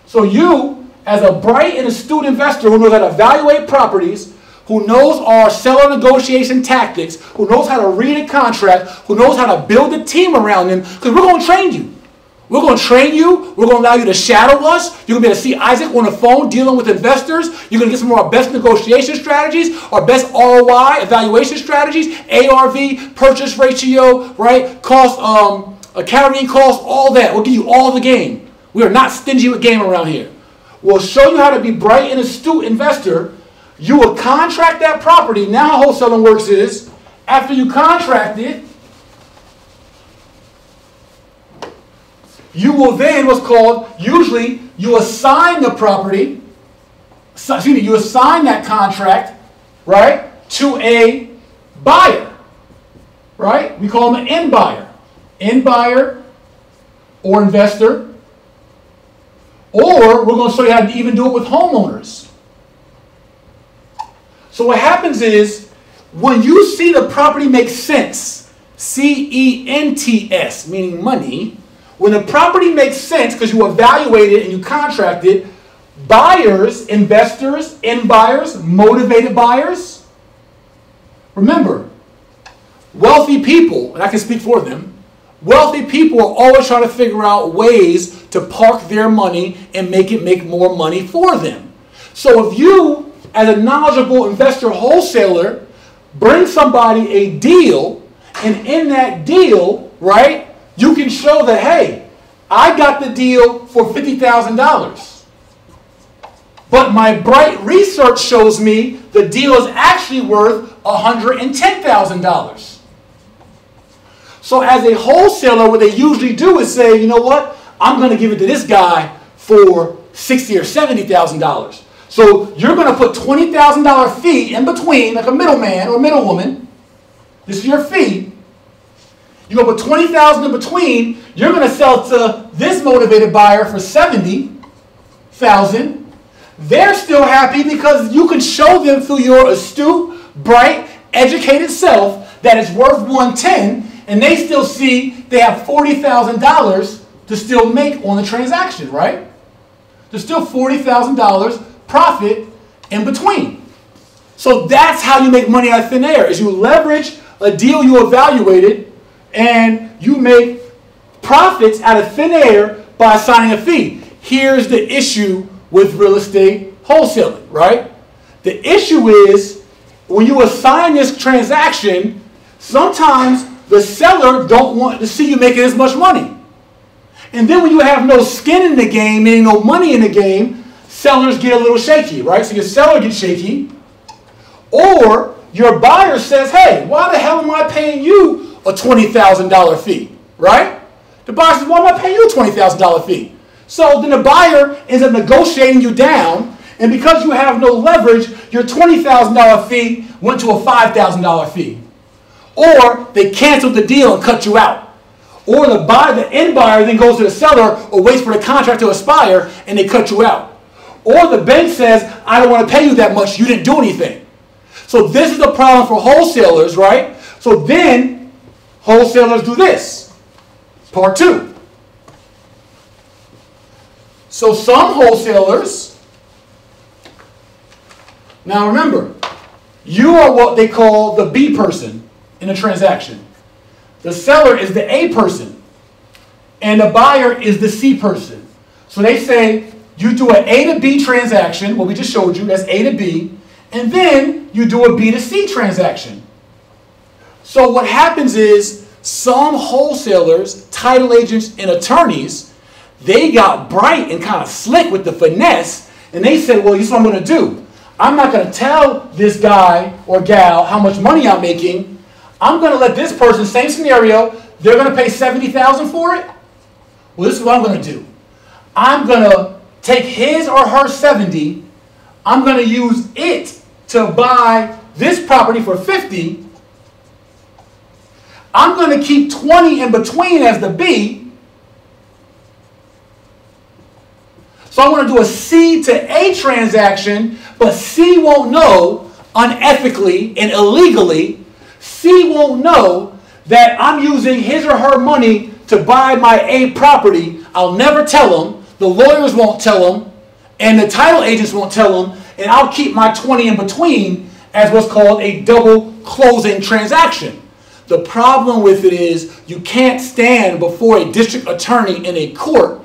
So you, as a bright and astute investor who knows how to evaluate properties, who knows our seller negotiation tactics, who knows how to read a contract, who knows how to build a team around them, because we're going to train you. We're going to train you. We're going to allow you to shadow us. You're going to be able to see Isaac on the phone dealing with investors. You're going to get some of our best negotiation strategies, our best ROI evaluation strategies, ARV, purchase ratio, right? Cost, carrying cost, all that. We'll give you all the game. We are not stingy with game around here. We'll show you how to be bright and astute investor. You will contract that property. Now how wholesaling works is, after you contract it, you will then, what's called, usually you assign the property, you assign that contract, right, to a buyer, right? We call them an end buyer or investor. Or we're going to show you how to even do it with homeowners. So what happens is, when you see the property make sense, C-E-N-T-S, meaning money, when the property makes sense because you evaluate it and you contract it, buyers, investors, end buyers, motivated buyers, remember, wealthy people, and I can speak for them, wealthy people are always trying to figure out ways to park their money and make it make more money for them. So if you, as a knowledgeable investor wholesaler, bring somebody a deal, and in that deal, right, you can show that, hey, I got the deal for $50,000. But my bright research shows me the deal is actually worth $110,000. So as a wholesaler, what they usually do is say, you know what, I'm going to give it to this guy for $60,000 or $70,000. So you're going to put $20,000 fee in between, like a middleman or middlewoman. This is your fee. You're going to put $20,000 in between. You're going to sell it to this motivated buyer for $70,000. They're still happy because you can show them through your astute, bright, educated self that it's worth $110,000. And they still see they have $40,000 to still make on the transaction, right? There's still $40,000 profit in between. So that's how you make money out of thin air, is you leverage a deal you evaluated and you make profits out of thin air by assigning a fee. Here's the issue with real estate wholesaling, right? The issue is when you assign this transaction, sometimes the seller don't want to see you making as much money. And then when you have no skin in the game, meaning no money in the game, sellers get a little shaky, right? So your seller gets shaky. Or your buyer says, hey, why the hell am I paying you a $20,000 fee, right? The buyer says, why am I paying you a $20,000 fee? So then the buyer ends up negotiating you down, and because you have no leverage, your $20,000 fee went to a $5,000 fee. Or they canceled the deal and cut you out. Or the end buyer then goes to the seller or waits for the contract to expire and they cut you out. Or the bank says, I don't want to pay you that much, you didn't do anything. So this is the problem for wholesalers, right? So then wholesalers do this. Part two. So some wholesalers, now remember, you are what they call the B person in a transaction. The seller is the A person, and the buyer is the C person. So they say you do an A to B transaction, what we just showed you, that's A to B, and then you do a B to C transaction. So what happens is some wholesalers, title agents, and attorneys, they got bright and kind of slick with the finesse, and they said, well, this is what I'm going to do. I'm not going to tell this guy or gal how much money I'm making. I'm going to let this person, same scenario, they're going to pay $70,000 for it. Well, this is what I'm going to do. I'm going to take his or her 70. I'm going to use it to buy this property for 50. I'm going to keep 20 in between as the B. So I want to do a C to A transaction, but C won't know unethically and illegally. C won't know that I'm using his or her money to buy my A property. I'll never tell them. The lawyers won't tell them. And the title agents won't tell them. And I'll keep my 20 in between as what's called a double closing transaction. The problem with it is you can't stand before a district attorney in a court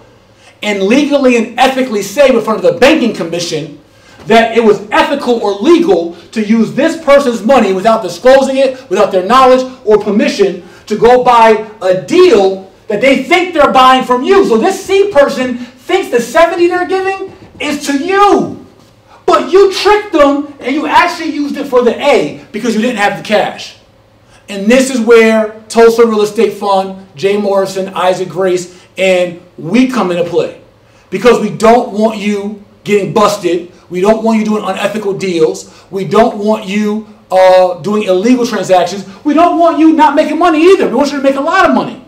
and legally and ethically say in front of the banking commission that it was ethical or legal to use this person's money without disclosing it, without their knowledge or permission, to go buy a deal that they think they're buying from you. So this C person thinks the 70 they're giving is to you. But you tricked them and you actually used it for the A because you didn't have the cash. And this is where Tulsa Real Estate Fund, Jay Morrison, Isaac Grace, and we come into play. Because we don't want you getting busted. We don't want you doing unethical deals. We don't want you doing illegal transactions. We don't want you not making money either. We want you to make a lot of money.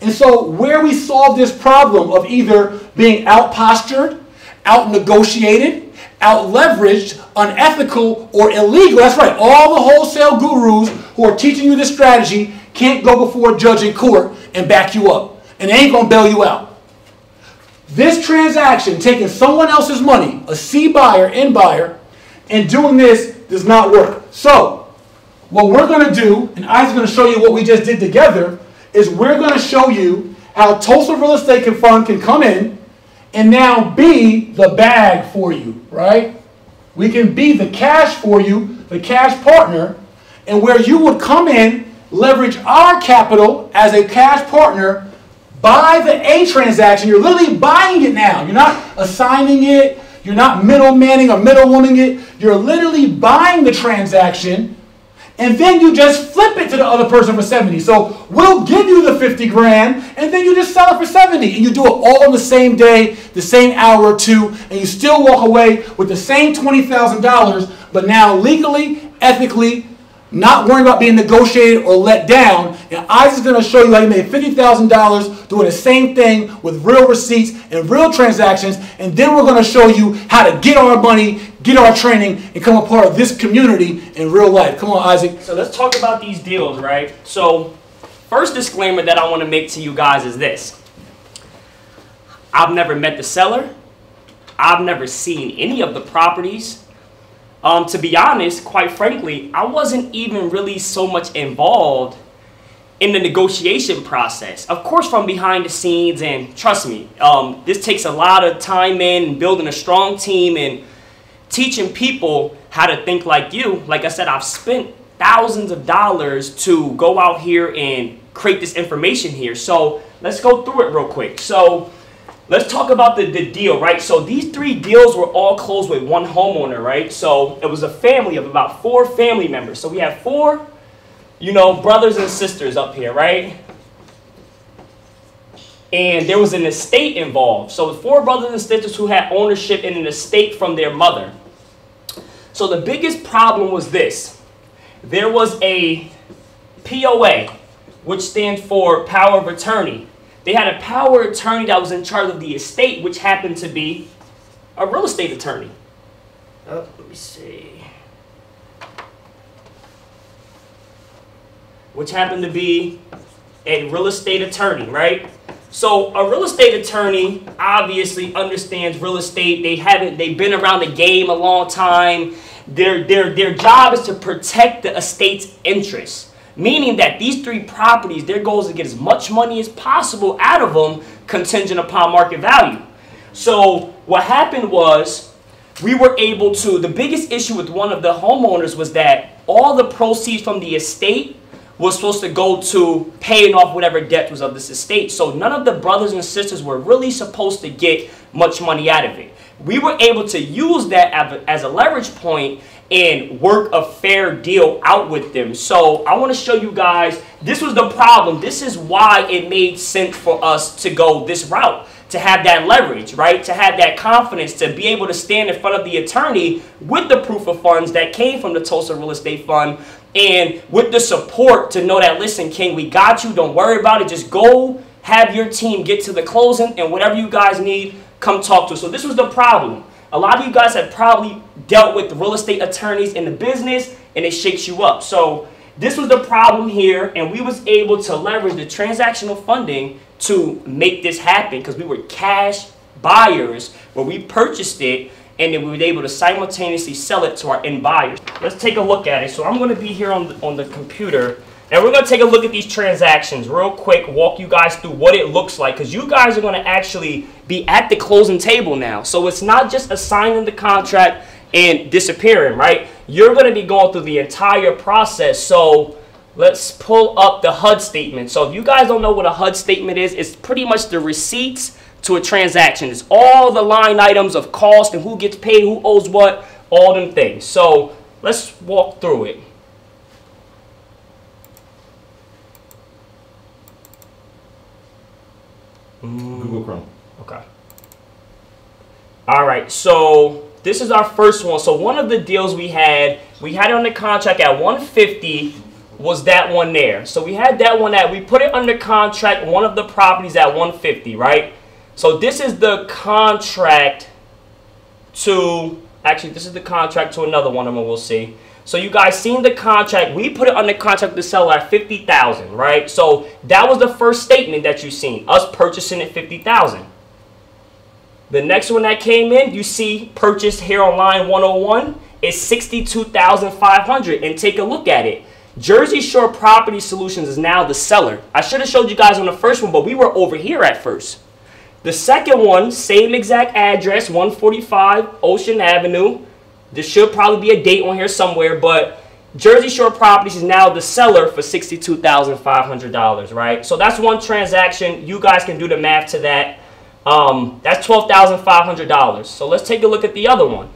And so where we solve this problem of either being out-postured, out-negotiated, out-leveraged, unethical, or illegal, that's right, all the wholesale gurus who are teaching you this strategy can't go before a judge in court and back you up. And they ain't going to bail you out. This transaction, taking someone else's money, a C buyer, N buyer, and doing this does not work. So, what we're going to do, and Isaac's going to show you what we just did together, is we're going to show you how Tulsa Real Estate Fund can come in and now be the bag for you, right? We can be the cash for you, the cash partner, and where you would come in, leverage our capital as a cash partner, buy the A transaction. You're literally buying it now. You're not assigning it. You're not middlemaning or middlewomaning it. You're literally buying the transaction, and then you just flip it to the other person for 70. So we'll give you the 50 grand, and then you just sell it for 70. And you do it all on the same day, the same hour or two, and you still walk away with the same $20,000, but now legally, ethically, not worrying about being negotiated or let down. And Isaac's going to show you how you made $50,000 doing the same thing with real receipts and real transactions. And then we're going to show you how to get our money, get our training, and become a part of this community in real life. Come on, Isaac. So let's talk about these deals, right? So first disclaimer that I want to make to you guys is this. I've never met the seller. I've never seen any of the properties. To be honest, quite frankly, I wasn't even really so much involved in the negotiation process. Of course, from behind the scenes, and trust me, this takes a lot of time in building a strong team and teaching people how to think like you. Like I said, I've spent thousands of dollars to go out here and create this information here. So let's go through it real quick. So let's talk about the deal, right? So these 3 deals were all closed with one homeowner, right? So it was a family of about 4 family members. So we have 4, brothers and sisters up here, right? And there was an estate involved. So 4 brothers and sisters who had ownership in an estate from their mother. So the biggest problem was this. There was a POA, which stands for power of attorney. They had a power attorney that was in charge of the estate, which happened to be a real estate attorney. Let me see. Which happened to be a real estate attorney, right? So a real estate attorney obviously understands real estate. They've been around the game a long time. Their job is to protect the estate's interests. Meaning that these 3 properties, their goal is to get as much money as possible out of them contingent upon market value. So what happened was we were able to, the biggest issue with one of the homeowners was that all the proceeds from the estate was supposed to go to paying off whatever debt was of this estate. So none of the brothers and sisters were really supposed to get much money out of it. We were able to use that as a leverage point and work a fair deal out with them. So I want to show you guys, this was the problem. This is why it made sense for us to go this route, to have that leverage, right? To have that confidence, to be able to stand in front of the attorney with the proof of funds that came from the Tulsa Real Estate Fund, and with the support to know that, listen, King, we got you. Don't worry about it. Just go have your team get to the closing, and whatever you guys need, come talk to us. So this was the problem. A lot of you guys have probably dealt with real estate attorneys in the business, and it shakes you up. So this was the problem here, and we was able to leverage the transactional funding to make this happen because we were cash buyers where we purchased it, and then we were able to simultaneously sell it to our end buyers. Let's take a look at it. So I'm going to be here on the computer, and we're going to take a look at these transactions real quick, walk you guys through what it looks like, because you guys are going to actually be at the closing table now. So it's not just assigning the contract and disappearing, right? You're going to be going through the entire process. So let's pull up the Hud Statement. So if you guys don't know what a Hud Statement is, it's pretty much the receipts to a transaction. It's all the line items of cost and who gets paid, who owes what, all them things. So let's walk through it. Google Chrome. Okay. All right, so this is our first one. So one of the deals we had it under contract at 150 was that one there. So we had that one we put it under contract, one of the properties at 150, right? So this is the contract to, actually this is the contract to another one of them, we'll see. So you guys seen the contract, we put it under contract to sell at 50,000, right? So that was the first statement that you seen, us purchasing at 50,000. The next one that came in, you see purchased here on line 101 is 62,500, and take a look at it. Jersey Shore Property Solutions is now the seller. I should have showed you guys on the first one, but we were over here at first. The second one, same exact address, 145 Ocean Avenue. There should probably be a date on here somewhere, but Jersey Shore Properties is now the seller for $62,500, right? So that's one transaction. You guys can do the math to that. That's $12,500. So let's take a look at the other one.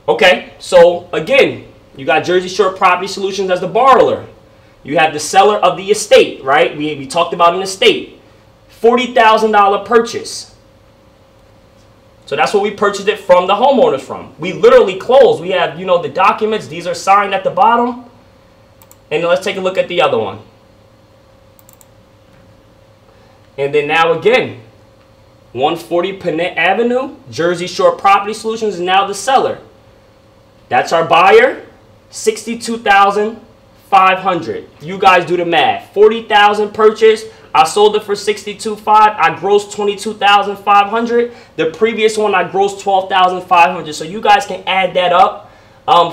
Okay, so again, you got Jersey Shore Property Solutions as the borrower. You have the seller of the estate, right? We talked about an estate. $40,000 purchase. So that's what we purchased it from the homeowners from. We literally closed. We have, the documents. These are signed at the bottom. And then let's take a look at the other one. And then now again, 140 Panett Avenue, Jersey Shore Property Solutions is now the seller. That's our buyer, $62,500. You guys do the math. $40,000 purchase. I sold it for $62,500. I grossed $22,500. The previous one I grossed $12,500. So you guys can add that up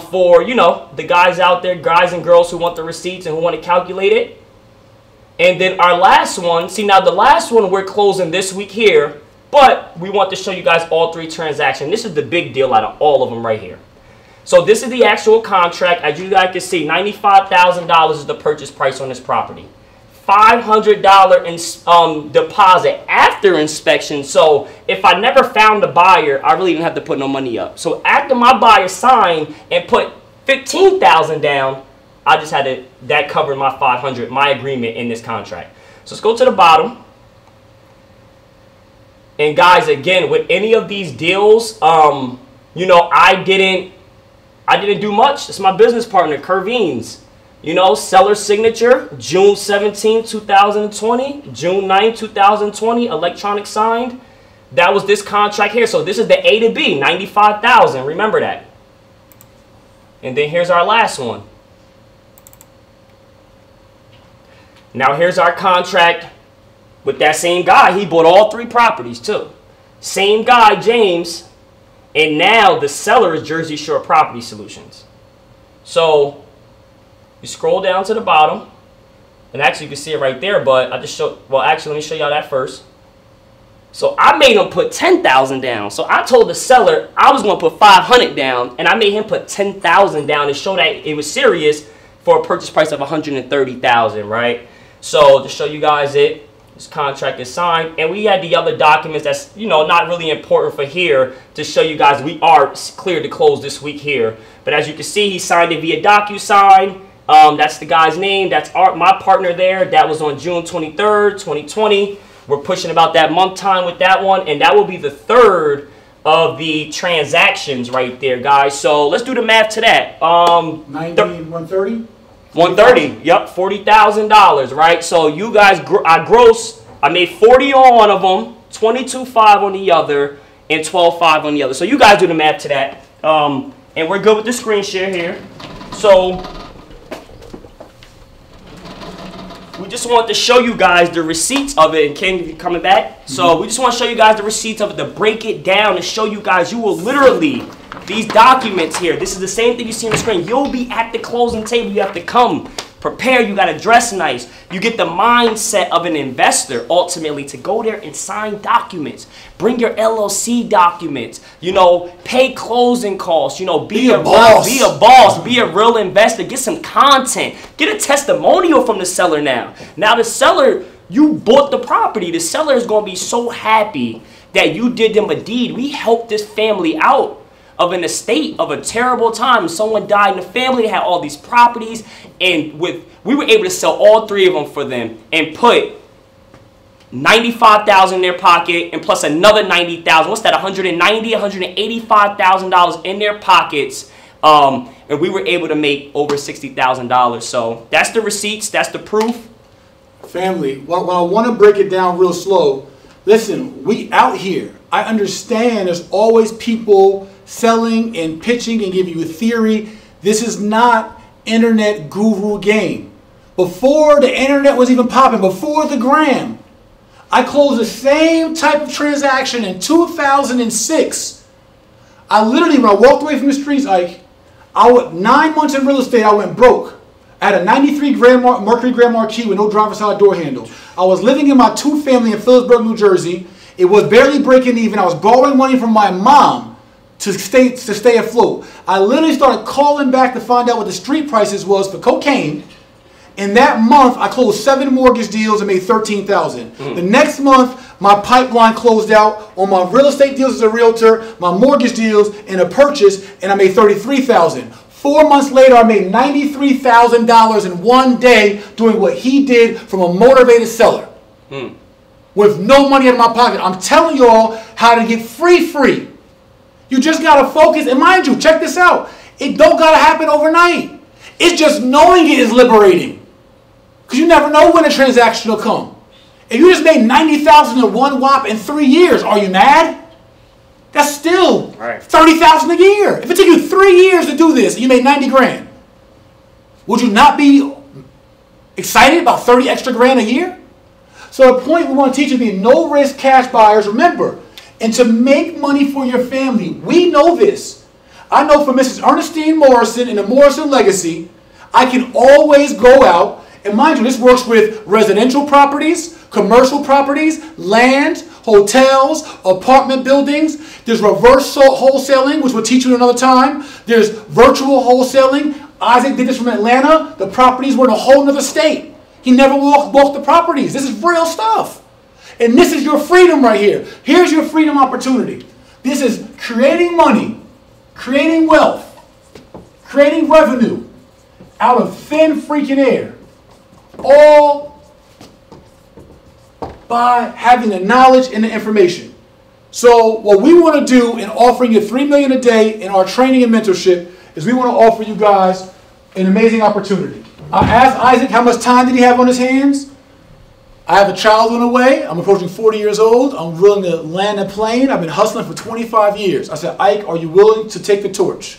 for the guys out there, guys and girls who want the receipts and who want to calculate it. And then our last one. See, now the last one we're closing this week here, but we want to show you guys all three transactions. This is the big deal out of all of them right here. So this is the actual contract. As you guys can see, $95,000 is the purchase price on this property. $500 deposit after inspection. So if I never found a buyer, I really didn't have to put no money up. So after my buyer signed and put $15,000 down, I just had to, that covered my $500, my agreement in this contract. So let's go to the bottom. And guys, again, with any of these deals, I didn't do much. It's my business partner, Curvines. Seller signature, June 17, 2020, June 9, 2020, electronic signed. That was this contract here. So this is the A to B, $95,000. Remember that. And then here's our last one. Now here's our contract with that same guy. He bought all three properties too. Same guy, James. And now the seller is Jersey Shore Property Solutions. So you scroll down to the bottom. And actually you can see it right there, but I just showed, well actually let me show y'all that first. So I made him put $10,000 down. So I told the seller I was going to put $500 down, and I made him put $10,000 down to show that it was serious for a purchase price of $130,000, right? So to show you guys it, this contract is signed, and we had the other documents that's not really important for here to show you guys we are clear to close this week here. But as you can see, he signed it via DocuSign. That's the guy's name. That's my partner there. That was on June 23rd, 2020. We're pushing about that month time with that one, and that will be the third of the transactions right there, guys. So let's do the math to that. 130. 130, yep, $40,000, right? So you guys, I made 40 on one of them, 22.5 on the other, and 12.5 on the other. So you guys do the math to that. And we're good with the screen share here. So we just want to show you guys the receipts of it. And Ken, coming back? So we just want to show you guys the receipts of it, to break it down and show you guys you will literally, these documents here, this is the same thing you see on the screen. You'll be at the closing table. You have to come prepare. You got to dress nice. You get the mindset of an investor ultimately to go there and sign documents. Bring your LLC documents. Pay closing costs. Be a boss. Be a boss. Be a real investor. Get some content. Get a testimonial from the seller now. Now the seller, you bought the property. The seller is going to be so happy that you did them a deed. We helped this family out. of an estate of a terrible time. Someone died in the family, they had all these properties, and we were able to sell all 3 of them for them and put $95,000 in their pocket and plus another $90,000. What's that? $185,000 in their pockets. And we were able to make over $60,000. So that's the receipts. That's the proof. Family, well, I want to break it down real slow. Listen, we out here. I understand there's always people selling and pitching and giving you a theory. This is not internet guru game. Before the internet was even popping, before the gram, I closed the same type of transaction in 2006. I literally, when I walked away from the streets, I went 9 months in real estate, I went broke. I had a 93 Mercury Grand Marquis with no driver's side door handle. I was living in my 2-family in Phillipsburg, New Jersey. It was barely breaking even. I was borrowing money from my mom to stay afloat. I literally started calling back to find out what the street prices was for cocaine. In that month, I closed 7 mortgage deals and made $13,000. The next month, my pipeline closed out on my real estate deals as a realtor, my mortgage deals, and a purchase, and I made $33,000. 4 months later, I made $93,000 in one day doing what he did from a motivated seller. With no money in my pocket. I'm telling y'all how to get free. You just got to focus. And mind you, check this out. It don't got to happen overnight. It's just knowing it is liberating. Because you never know when a transaction will come. If you just made $90,000 in one whop in 3 years, are you mad? That's still $30,000 a year. If it took you 3 years to do this and you made 90 grand, would you not be excited about 30 extra grand a year? So the point we want to teach you to be no risk cash buyers, remember, and to make money for your family. We know this. I know for Mrs. Ernestine Morrison and the Morrison Legacy, I can always go out, and mind you, this works with residential properties, commercial properties, land, hotels, apartment buildings. There's reverse wholesaling, which we'll teach you another time. There's virtual wholesaling. Isaac did this from Atlanta. The properties were in a whole other state. He never walked the properties. This is real stuff. And this is your freedom right here. Here's your freedom opportunity. This is creating money, creating wealth, creating revenue out of thin freaking air. All by having the knowledge and the information. So what we want to do in offering you $3 million a day in our training and mentorship is we want to offer you guys an amazing opportunity. I asked Isaac how much time did he have on his hands. I have a child on the way. I'm approaching 40 years old. I'm willing to land a plane. I've been hustling for 25 years. I said, Ike, are you willing to take the torch?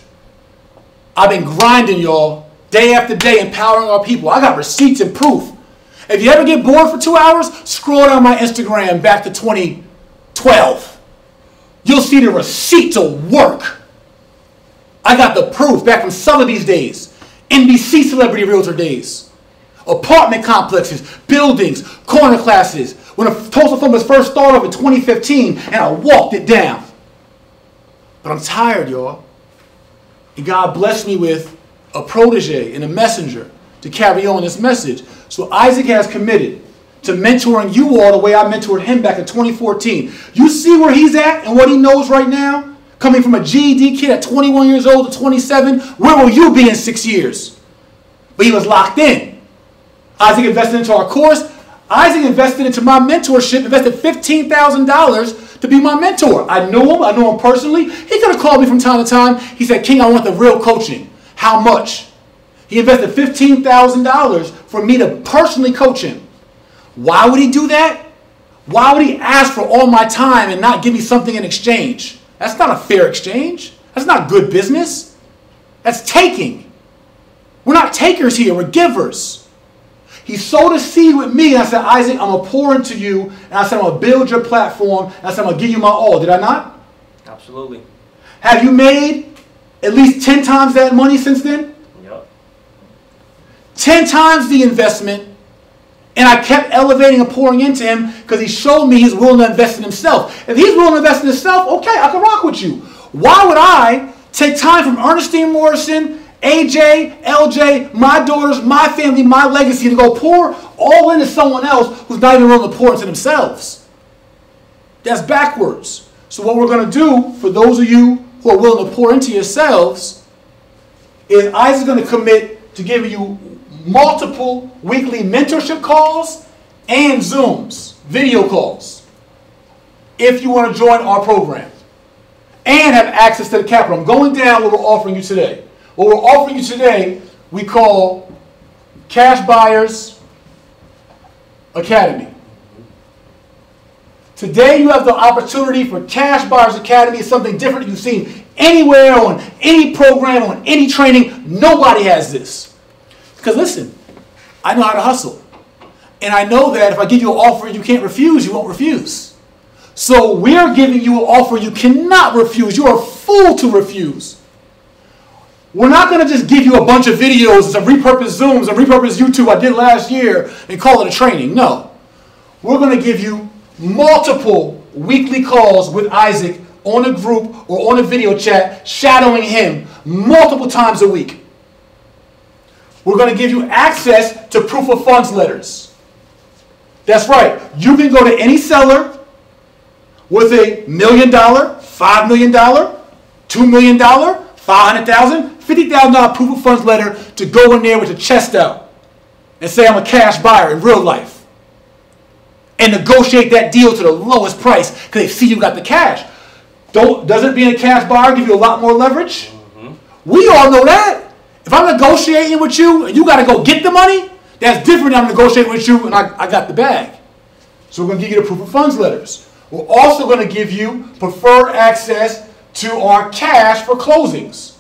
I've been grinding, y'all, day after day, empowering our people. I got receipts and proof. If you ever get bored for 2 hours, scroll down my Instagram back to 2012. You'll see the receipts of work. I got the proof back from Sotheby's days, NBC Celebrity Realtor days, apartment complexes, buildings, corner classes. When the Tulsa Fund was first started up in 2015, and I walked it down. But I'm tired, y'all. And God blessed me with a protege and a messenger to carry on this message. So Isaac has committed to mentoring you all the way I mentored him back in 2014. You see where he's at and what he knows right now? Coming from a GED kid at 21 years old to 27, where will you be in 6 years? But he was locked in. Isaac invested into our course. Isaac invested into my mentorship, invested $15,000 to be my mentor. I knew him personally. He could have called me from time to time. He said, King, I want the real coaching. How much? He invested $15,000 for me to personally coach him. Why would he do that? Why would he ask for all my time and not give me something in exchange? That's not a fair exchange. That's not good business. That's taking. We're not takers here. We're givers. He sowed a seed with me, and I said, Isaac, I'm going to pour into you, and I said, I'm going to build your platform, and I said, I'm going to give you my all. Did I not? Absolutely. Have you made at least 10 times that money since then? Yep. 10 times the investment, and I kept elevating and pouring into him because he showed me he's willing to invest in himself. If he's willing to invest in himself, okay, I can rock with you. Why would I take time from Ernestine Morrison, AJ, LJ, my daughters, my family, my legacy to go pour all into someone else who's not even willing to pour into themselves? That's backwards. So what we're going to do, for those of you who are willing to pour into yourselves is Isaac's going to commit to giving you multiple weekly mentorship calls and Zooms, video calls, if you want to join our program and have access to the capital. I'm going down what we're offering you today. What we're offering you today, we call Cash Buyers Academy. Today you have the opportunity for Cash Buyers Academy. It's something different you've seen anywhere on any program, on any training. Nobody has this. Because listen, I know how to hustle. And I know that if I give you an offer you can't refuse, you won't refuse. So we're giving you an offer you cannot refuse. You're a fool to refuse. We're not going to just give you a bunch of videos, some repurposed Zooms, and repurposed YouTube I did last year and call it a training. No. We're going to give you multiple weekly calls with Isaac on a group or on a video chat, shadowing him multiple times a week. We're going to give you access to proof of funds letters. That's right. You can go to any seller with $1 million, $5 million, $2 million, $500,000, $50,000 proof of funds letter to go in there with your chest out and say, I'm a cash buyer in real life. And negotiate that deal to the lowest price because they see you got the cash. Doesn't being a cash buyer give you a lot more leverage? Mm-hmm. We all know that. If I'm negotiating with you and you got to go get the money, that's different than I'm negotiating with you and I got the bag. So we're going to give you the proof of funds letters. We're also going to give you preferred access to our cash for closings.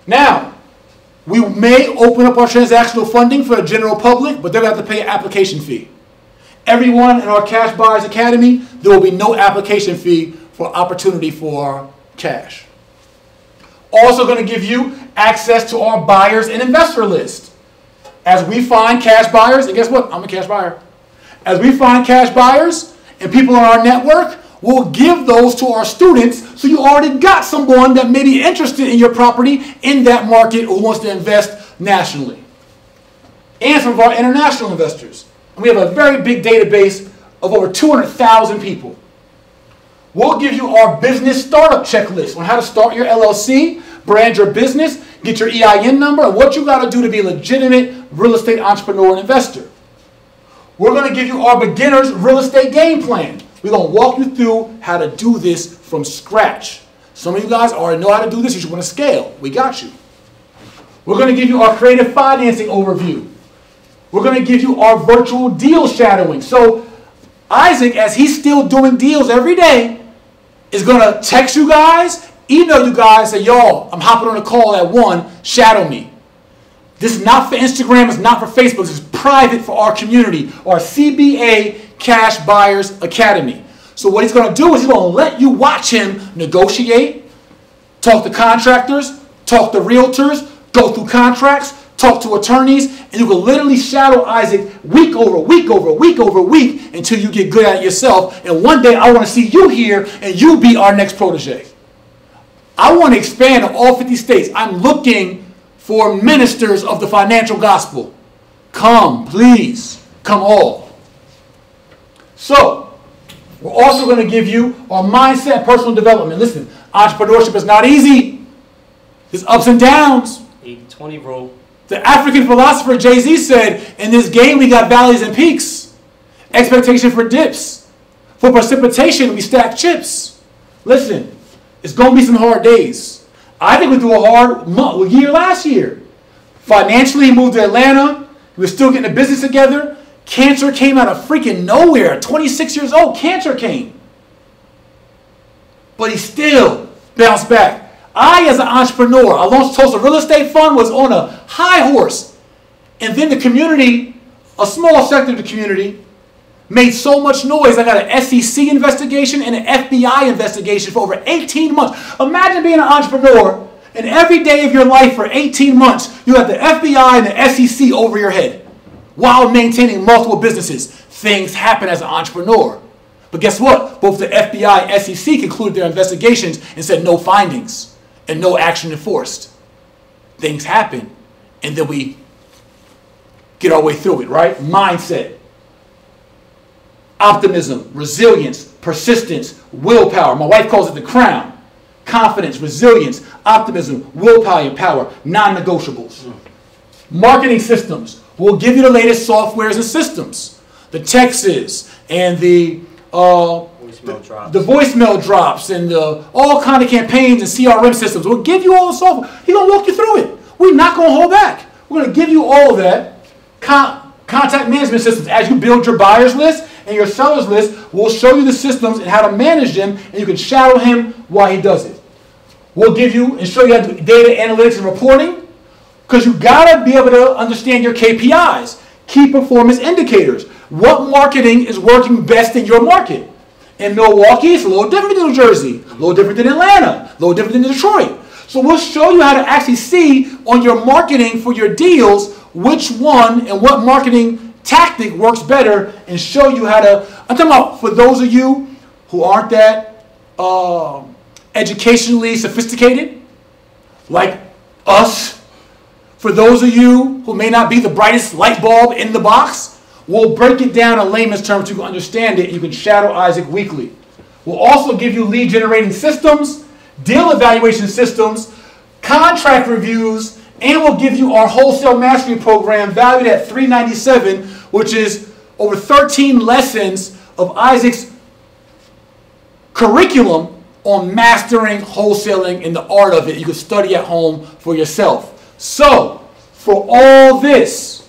Now, we may open up our transactional funding for the general public, but they're going to have to pay an application fee. Everyone in our Cash Buyers Academy, there will be no application fee for opportunity for cash. Also going to give you access to our buyers and investor list. As we find cash buyers, and guess what? I'm a cash buyer. As we find cash buyers and people in our network, we'll give those to our students so you already got someone that may be interested in your property in that market who wants to invest nationally. And some of our international investors. And we have a very big database of over 200,000 people. We'll give you our business startup checklist on how to start your LLC, brand your business, get your EIN number, and what you got to do to be a legitimate real estate entrepreneur and investor. We're going to give you our beginner's real estate game plan. We're going to walk you through how to do this from scratch. Some of you guys already know how to do this. You just want to scale. We got you. We're going to give you our creative financing overview. We're going to give you our virtual deal shadowing. So Isaac, as he's still doing deals every day, is going to text you guys, email you guys, say, y'all, I'm hopping on a call at 1, shadow me. This is not for Instagram, it's not for Facebook, this is private for our community, our CBA Cash Buyers Academy. So what he's going to do is he's going to let you watch him negotiate, talk to contractors, talk to realtors, go through contracts, talk to attorneys, and you can literally shadow Isaac week over week over week over week until you get good at it yourself. And one day I want to see you here and you be our next protege. I want to expand to all 50 states. I'm looking for ministers of the financial gospel. Come, please. Come all. So, we're also going to give you our mindset and personal development. Listen, entrepreneurship is not easy. There's ups and downs. 80-20 rule. The African philosopher Jay-Z said, in this game we got valleys and peaks. Expectation for dips. For precipitation, we stack chips. Listen, it's going to be some hard days. I think we threw a hard year last year. Financially, he moved to Atlanta. We were still getting a business together. Cancer came out of freaking nowhere. 26 years old, cancer came. But he still bounced back. I, as an entrepreneur, I launched Tulsa Real Estate Fund, was on a high horse. And then the community, a small sector of the community, made so much noise. I got an SEC investigation and an FBI investigation for over 18 months. Imagine being an entrepreneur and every day of your life for 18 months, you have the FBI and the SEC over your head while maintaining multiple businesses. Things happen as an entrepreneur. But guess what? Both the FBI and SEC concluded their investigations and said no findings and no action enforced. Things happen, and then we get our way through it, right? Mindset, optimism, resilience, persistence, willpower. My wife calls it the crown. confidence, resilience, optimism, willpower, and power, non-negotiables. Marketing systems will give you the latest softwares and systems. The texts and the voicemail drops and the all kind of campaigns and CRM systems. We'll give you all the software. He's going to walk you through it. We're not going to hold back. We're going to give you all of that. Contact management systems. As you build your buyers list and your sellers list, we'll show you the systems and how to manage them, and you can shadow him while he does it. We'll give you and show you how to do data analytics and reporting, because you got to be able to understand your KPIs, key performance indicators. What marketing is working best in your market? In Milwaukee, it's a little different than New Jersey, a little different than Atlanta, a little different than Detroit. So we'll show you how to actually see on your marketing for your deals which one and what marketing tactic works better, and show you how to, I'm talking about for those of you who aren't that educationally sophisticated, like us. For those of you who may not be the brightest light bulb in the box, we'll break it down in layman's terms so you can understand it. You can shadow Isaac weekly. We'll also give you lead generating systems, deal evaluation systems, contract reviews, and we'll give you our wholesale mastery program valued at $397, which is over 13 lessons of Isaac's curriculum on mastering wholesaling and the art of it. You can study at home for yourself. So, for all this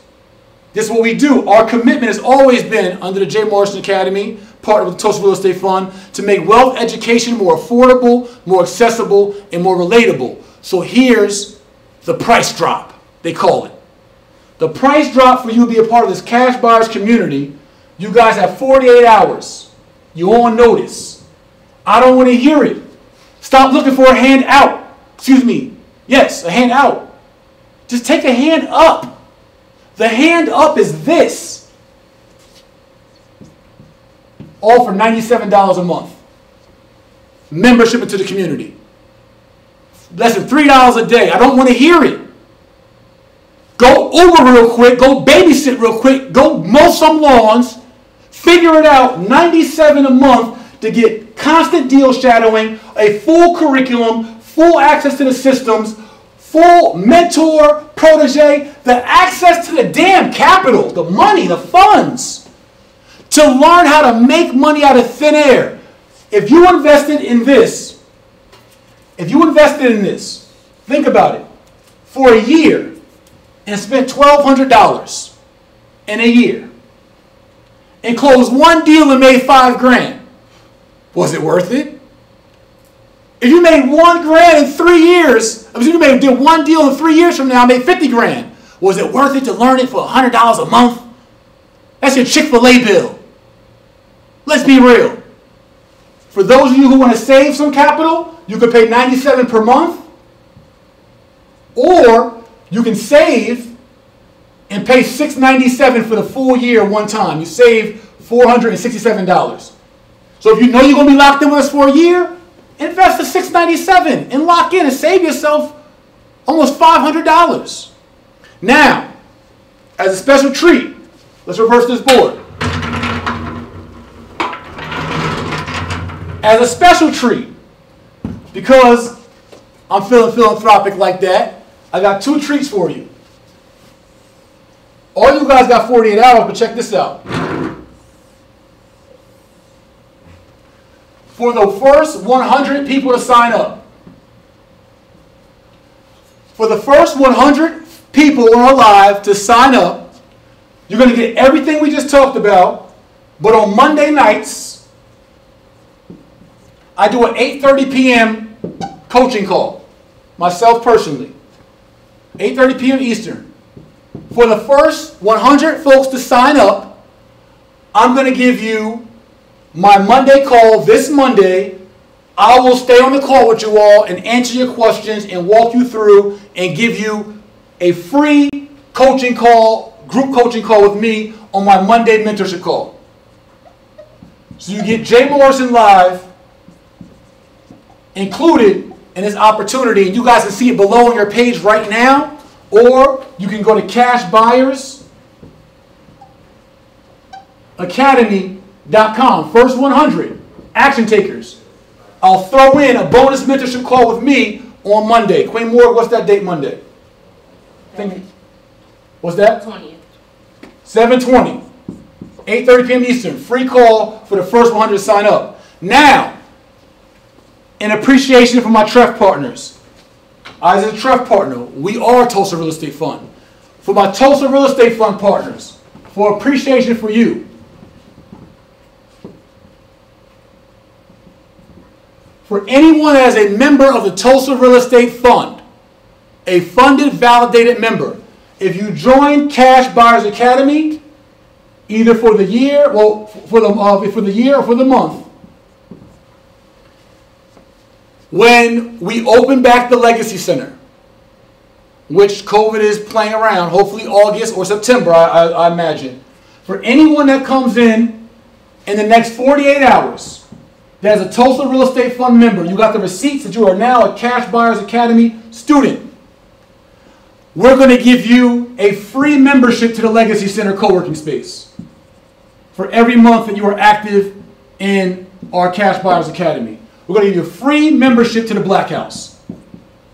is what we do. Our commitment has always been, under the Jay-Morrison-Academy, partner with the Tulsa Real Estate Fund, to make wealth education more affordable, more accessible, and more relatable. So here's the price drop, they call it. The price drop for you to be a part of this cash buyers community. You guys have 48 hours. You're on notice. I don't want to hear it. Stop looking for a hand out. Excuse me. Yes, a hand out. Just take a hand up. The hand up is this. All for $97 a month. Membership into the community. Less than $3 a day. I don't want to hear it. Go Uber real quick. Go babysit real quick. Go mow some lawns. Figure it out. $97 a month to get constant deal shadowing, a full curriculum, full access to the systems, full mentor, protege, the access to the damn capital, the money, the funds, to learn how to make money out of thin air. If you invested in this, think about it, for a year, and spent $1,200 in a year, and closed one deal and made $5,000, was it worth it? If you made $1,000 in 3 years, if you did one deal in 3 years from now, made $50,000, was it worth it to learn it for $100 a month? That's your Chick-fil-A bill. Let's be real. For those of you who want to save some capital, you can pay $97 per month, or you can save and pay $697 for the full year one time. You save $467. So if you know you're going to be locked in with us for a year, invest the $697 and lock in and save yourself almost $500. Now, as a special treat, let's reverse this board. As a special treat, because I'm feeling philanthropic like that, I got 2 treats for you. All you guys got 48 hours, but check this out. For the first 100 people to sign up, for the first 100 people who are alive to sign up, you're going to get everything we just talked about, but on Monday nights, I do an 8:30 p.m. coaching call, myself personally, 8:30 p.m. Eastern. For the first 100 folks to sign up, I'm going to give you my Monday call this Monday. I will stay on the call with you all and answer your questions and walk you through and give you a free coaching call, group coaching call with me on my Monday mentorship call. So you get Jay Morrison Live included in this opportunity. And you guys can see it below on your page right now, or you can go to cashbuyersacademy.com. First 100 action takers. I'll throw in a bonus mentorship call with me on Monday. Queen Morgan, what's that date Monday? What's that? 20th. 7/20. 8:30 p.m. Eastern. Free call for the first 100 to sign up. Now, in appreciation for my TREF partners, as a TREF partner, we are Tulsa Real Estate Fund. For my Tulsa Real Estate Fund partners, for appreciation for you, for anyone as a member of the Tulsa Real Estate Fund, a funded, validated member, if you join Cash Buyers Academy, either for the year, well, for the year or for the month, when we open back the Legacy Center, which COVID is playing around, hopefully August or September, I imagine. For anyone that comes in the next 48 hours, that is a Tulsa Real Estate Fund member, you got the receipts that you are now a Cash Buyers Academy student. We're going to give you a free membership to the Legacy Center co-working space for every month that you are active in our Cash Buyers Academy. We're going to give you a free membership to the Black House.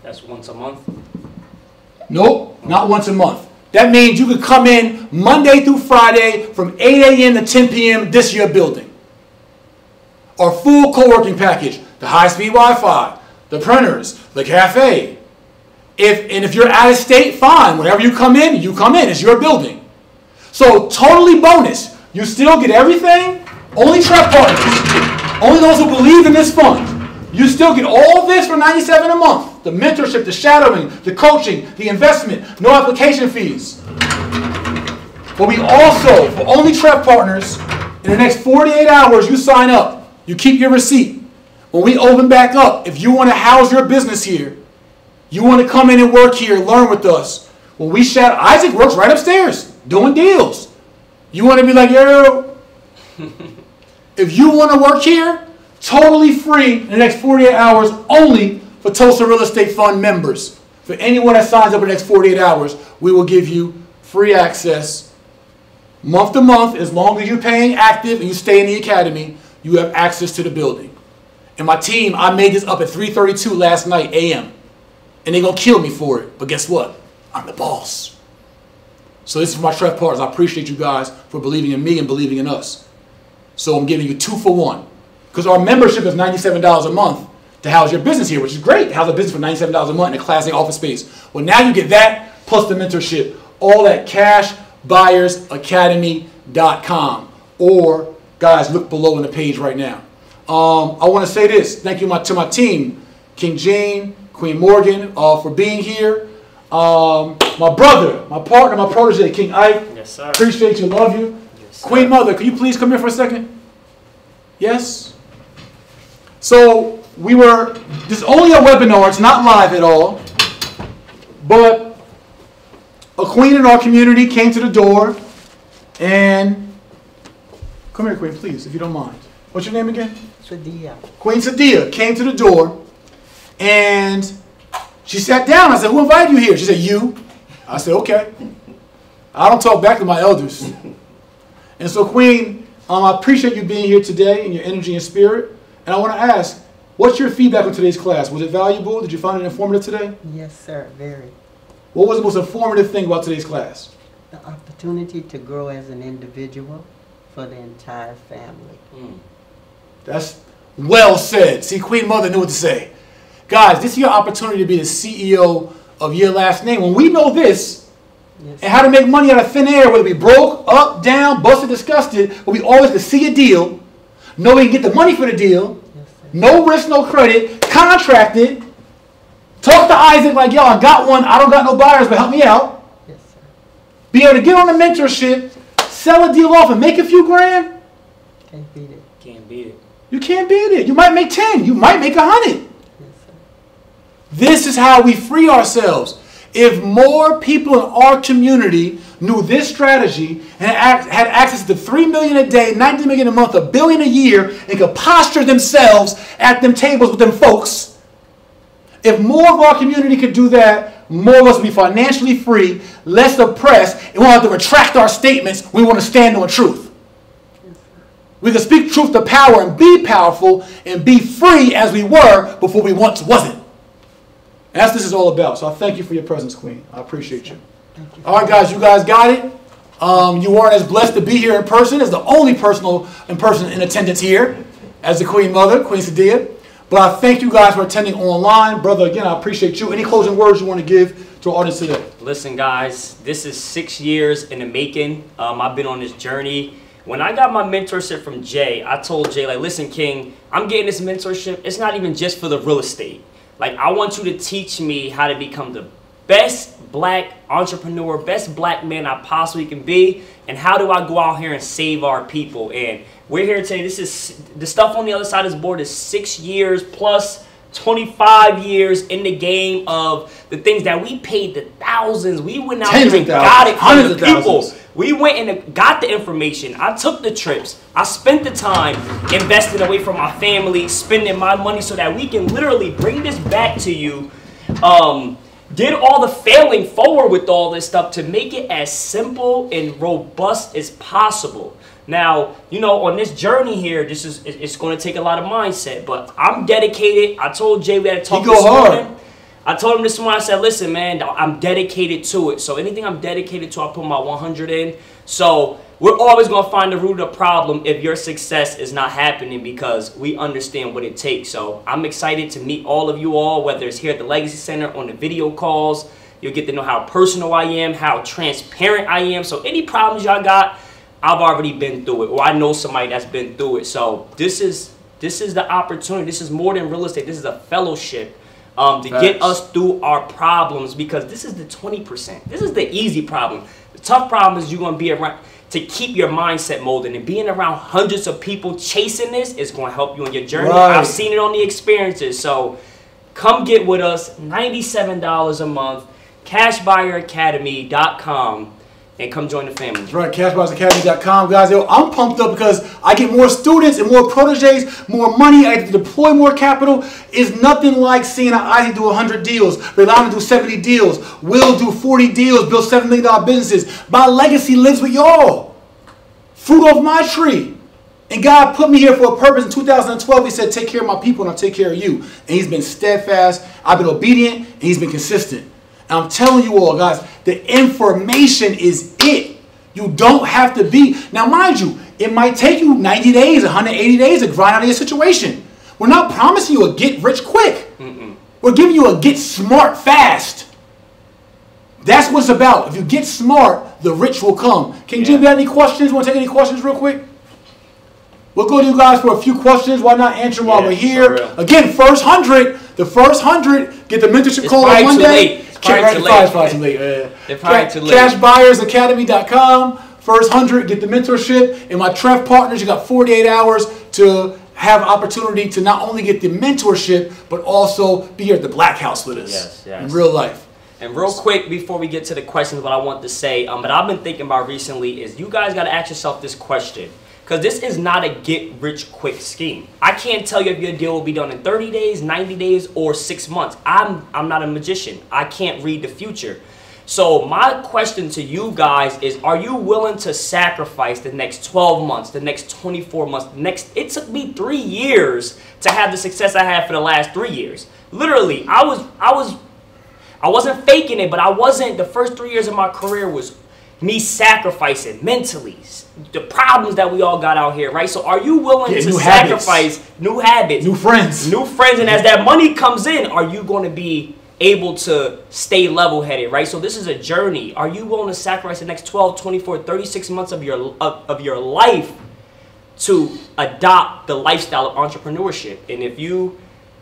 That's once a month? Nope, not once a month. That means you could come in Monday through Friday from 8 a.m. to 10 p.m. this year building. Our full co-working package, the high-speed Wi-Fi, the printers, the cafe. If you're out of state, fine. Whenever you come in, it's your building. So totally bonus. You still get everything, only TREF partners, only those who believe in this fund. You still get all this for $97 a month. The mentorship, the shadowing, the coaching, the investment, no application fees. But we also, for only TREF partners, in the next 48 hours, you sign up. You keep your receipt. When we open back up, if you want to house your business here, you want to come in and work here, learn with us. When we shadow, Isaac works right upstairs, doing deals. You want to be like, yo, if you want to work here, totally free in the next 48 hours, only for Tulsa Real Estate Fund members. For anyone that signs up in the next 48 hours, we will give you free access month to month. As long as you're paying active and you stay in the academy, you have access to the building. And my team, I made this up at 3:32 last night a.m. And they're going to kill me for it. But guess what? I'm the boss. So this is for my TREF partners. I appreciate you guys for believing in me and believing in us. So I'm giving you 2 for 1. Because our membership is $97 a month to house your business here, which is great. To house a business for $97 a month in a Class A office space. Well, now you get that plus the mentorship. All at cashbuyersacademy.com. Or, guys, look below in the page right now. I want to say this. Thank you to my team, King Jane, Queen Morgan, for being here. My brother, my partner, my protege, King Ike. Yes, sir. Appreciate you, love you. Yes, Queen Mother, can you please come here for a second? Yes? So, this is only a webinar, it's not live at all. But a queen in our community came to the door and, come here, Queen, please, if you don't mind. What's your name again? Sadia. Queen Sadia came to the door and she sat down. I said, who invited you here? She said, you. I said, okay. I don't talk back to my elders. And so, Queen, I appreciate you being here today and your energy and spirit. And I want to ask, what's your feedback on today's class? Was it valuable? Did you find it informative today? Yes, sir, very. What was the most informative thing about today's class? The opportunity to grow as an individual for the entire family. That's well said. See, Queen Mother knew what to say. Guys, this is your opportunity to be the CEO of your last name. When we know this, Yes, and how to make money out of thin air, whether we broke, up, down, busted, disgusted, but we always can see a deal, know we can get the money for the deal, yes, sir. no risk, no credit, contracted, talk to Isaac like, yo, I got one, I don't got no buyers, but help me out. Yes, sir. Be able to get on the mentorship, sell a deal off and make a few grand. Can't beat it. Can't beat it. You can't beat it. You might make 10. You might make 100. Yes, sir. This is how we free ourselves. If more people in our community knew this strategy and had access to $3 million a day, $19 million a month, $1 billion a year, and could posture themselves at them tables with them folks, if more of our community could do that, more of us would be financially free, less oppressed, and we won't have to retract our statements when we want to stand on truth. Yes, sir. We can speak truth to power and be powerful and be free as we were before we once wasn't. And that's what this is all about. So I thank you for your presence, Queen. I appreciate you. All right, guys, you guys got it. You weren't as blessed to be here in person as the only person in attendance here as the Queen Mother, Queen Sadia. But I thank you guys for attending online. Brother, again, I appreciate you. Any closing words you want to give to our audience today? Listen, guys, this is 6 years in the making. I've been on this journey. When I got my mentorship from Jay, I told Jay, like, listen, King, I'm getting this mentorship. It's not even just for the real estate. Like, I want you to teach me how to become the best black entrepreneur, best black man I possibly can be, and how do I go out here and save our people. And we're here today. This is the stuff on the other side of this board is 6 years plus 25 years in the game of the things that we paid the thousands. We went out there and got it from the people. We went and got the information. I took the trips. I spent the time investing away from my family, spending my money so that we can literally bring this back to you. Did all the failing forward with all this stuff to make it as simple and robust as possible. Now, you know, on this journey here, it's going to take a lot of mindset, but I'm dedicated. I told Jay we had to talk this morning. I told him this morning, I said, listen, man, I'm dedicated to it. So anything I'm dedicated to, I put my 100 in. So we're always going to find the root of the problem if your success is not happening because we understand what it takes. So I'm excited to meet all of you all, whether it's here at the Legacy Center, on the video calls. You'll get to know how personal I am, how transparent I am. So any problems y'all got, I've already been through it, or I know somebody that's been through it. So this is the opportunity. This is more than real estate. This is a fellowship to get us through our problems, because this is the 20%. This is the easy problem. The tough problem is you're going to be around to keep your mindset molded, and being around hundreds of people chasing this is going to help you on your journey. Right. I've seen it on the experiences. So come get with us. $97 a month. CashBuyerAcademy.com. And come join the family. That's right, CashBuyer'sAcademy.com, guys. Yo, I'm pumped up because I get more students and more proteges, more money. I get to deploy more capital. It's nothing like seeing Isaac do 100 deals, Rolando do 70 deals, Will do 40 deals, build $7 million businesses. My legacy lives with y'all. Fruit off my tree. And God put me here for a purpose. In 2012, he said, take care of my people and I'll take care of you. And he's been steadfast. I've been obedient and he's been consistent. I'm telling you all, guys, the information is it. You don't have to be. Now, mind you, it might take you 90 days, 180 days to grind out of your situation. We're not promising you a get rich quick. We're giving you a get smart fast. That's what it's about. If you get smart, the rich will come. King Jim, you got any questions? Want to take any questions real quick? We'll go to you guys for a few questions. Why not answer them while we're here? Again, first 100, the first 100, get the mentorship call on Monday. CashBuyer'sAcademy.com. First 100, get the mentorship. And my Trev partners, you got 48 hours to have opportunity to not only get the mentorship, but also be here at the Black House with us in real life. And real quick, before we get to the questions, what I want to say, but I've been thinking about recently is you guys got to ask yourself this question. Because this is not a get-rich-quick scheme. I can't tell you if your deal will be done in 30 days, 90 days, or 6 months. I'm not a magician. I can't read the future. So my question to you guys is, are you willing to sacrifice the next 12 months, the next 24 months, it took me 3 years to have the success I had for the last 3 years. Literally, I wasn't faking it, but the first 3 years of my career was me sacrificing mentally, the problems that we all got out here, right? So are you willing to sacrifice new habits, new friends, and as that money comes in, are you going to be able to stay level-headed, right? So this is a journey. Are you willing to sacrifice the next 12, 24, 36 months of your life to adopt the lifestyle of entrepreneurship? And if you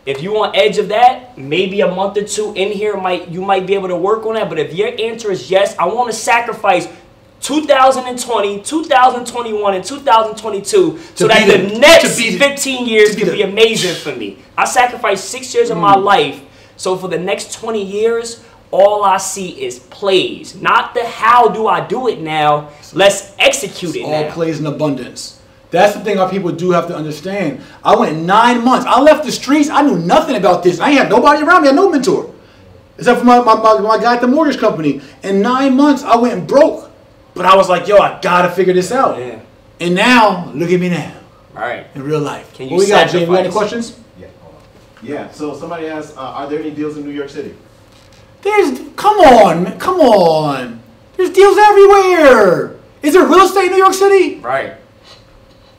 on edge of that, maybe a month or two in here, you might be able to work on that. But if your answer is yes, I want to sacrifice 2020, 2021, and 2022 so that the next 15 years can be amazing for me. I sacrificed 6 years of my life, so for the next 20 years, all I see is plays. Not the how do I do it now, let's execute it now. All plays in abundance. That's the thing our people do have to understand. I went 9 months. I left the streets. I knew nothing about this. I ain't had nobody around me. I had no mentor. Except for my guy at the mortgage company. In 9 months, I went broke. But I was like, yo, I got to figure this out. Yeah. And now, look at me now. Right. in real life. Can you What we got, Jay? We got any sacrifice? questions? Yeah, hold on. Yeah, so somebody asked, are there any deals in New York City? Come on, man, come on. There's deals everywhere. Is there real estate in New York City? Right.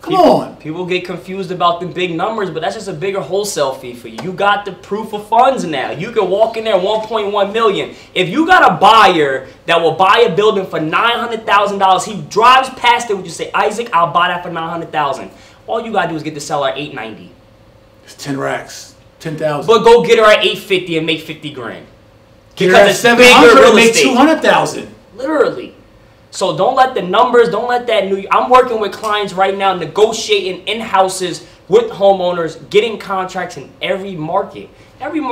Come on. People get confused about the big numbers, but that's just a bigger wholesale fee for you. You got the proof of funds now. You can walk in there 1.1 million. If you got a buyer that will buy a building for $900,000, he drives past it, would you say, Isaac, I'll buy that for $900,000. All you gotta do is get the seller at $890. It's 10 racks, 10,000. But go get her at $850 and make 50 grand. Get her at 700 and make 200,000. Literally. So don't let the numbers, don't let that I'm working with clients right now negotiating in houses with homeowners, getting contracts in every market.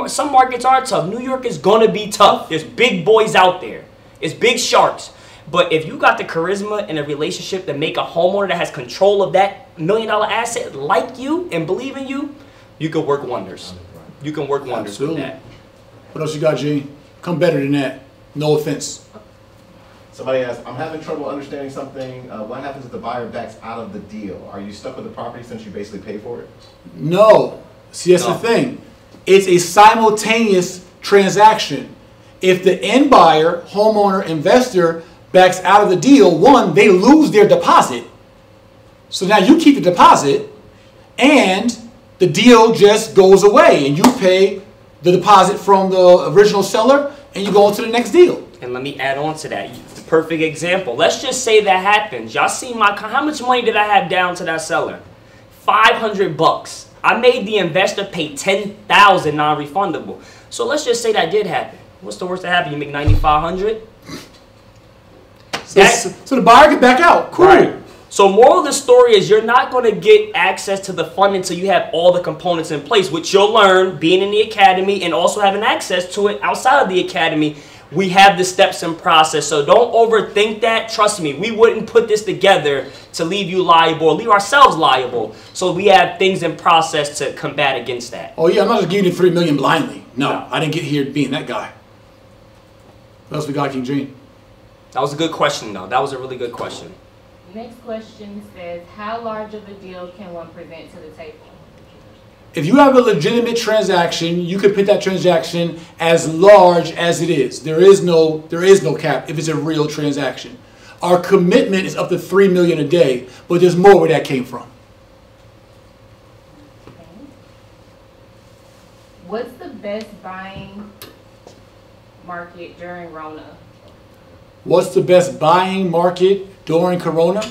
Some markets are tough. New York is going to be tough. There's big boys out there. It's big sharks. But if you got the charisma and a relationship to make a homeowner that has control of that $1 million asset like you and believe in you, you can work wonders. You can work wonders Absolutely. with that. What else you got, Gene? Come better than that. No offense. Somebody asked, I'm having trouble understanding something. What happens if the buyer backs out of the deal? Are you stuck with the property since you basically paid for it? No. See, that's the thing. It's a simultaneous transaction. If the end buyer, homeowner, investor backs out of the deal, one, they lose their deposit. So now you keep the deposit and the deal just goes away and you pay the deposit from the original seller and you go on to the next deal. And let me add on to that. The perfect example. Let's just say that happens. Y'all see how much money did I have down to that seller? $500. I made the investor pay $10,000 non-refundable. So let's just say that did happen. What's the worst that happened? You make $9,500. So the buyer can back out. Cool. Right. So moral of the story is you're not going to get access to the fund until you have all the components in place, which you'll learn being in the academy and also having access to it outside of the academy. We have the steps and process, so don't overthink that. Trust me, we wouldn't put this together to leave you liable or leave ourselves liable. So we have things in process to combat against that. Oh yeah, I'm not just giving you $3 million blindly. No, I didn't get here being that guy. What else we got, King Gene? That was a good question, though. That was a really good question. Next question says, how large of a deal can one present to the table? If you have a legitimate transaction, you can put that transaction as large as it is. There is no cap if it's a real transaction. Our commitment is up to $3 million a day, but there's more where that came from. Okay. What's the best buying market during Rona? What's the best buying market during Corona?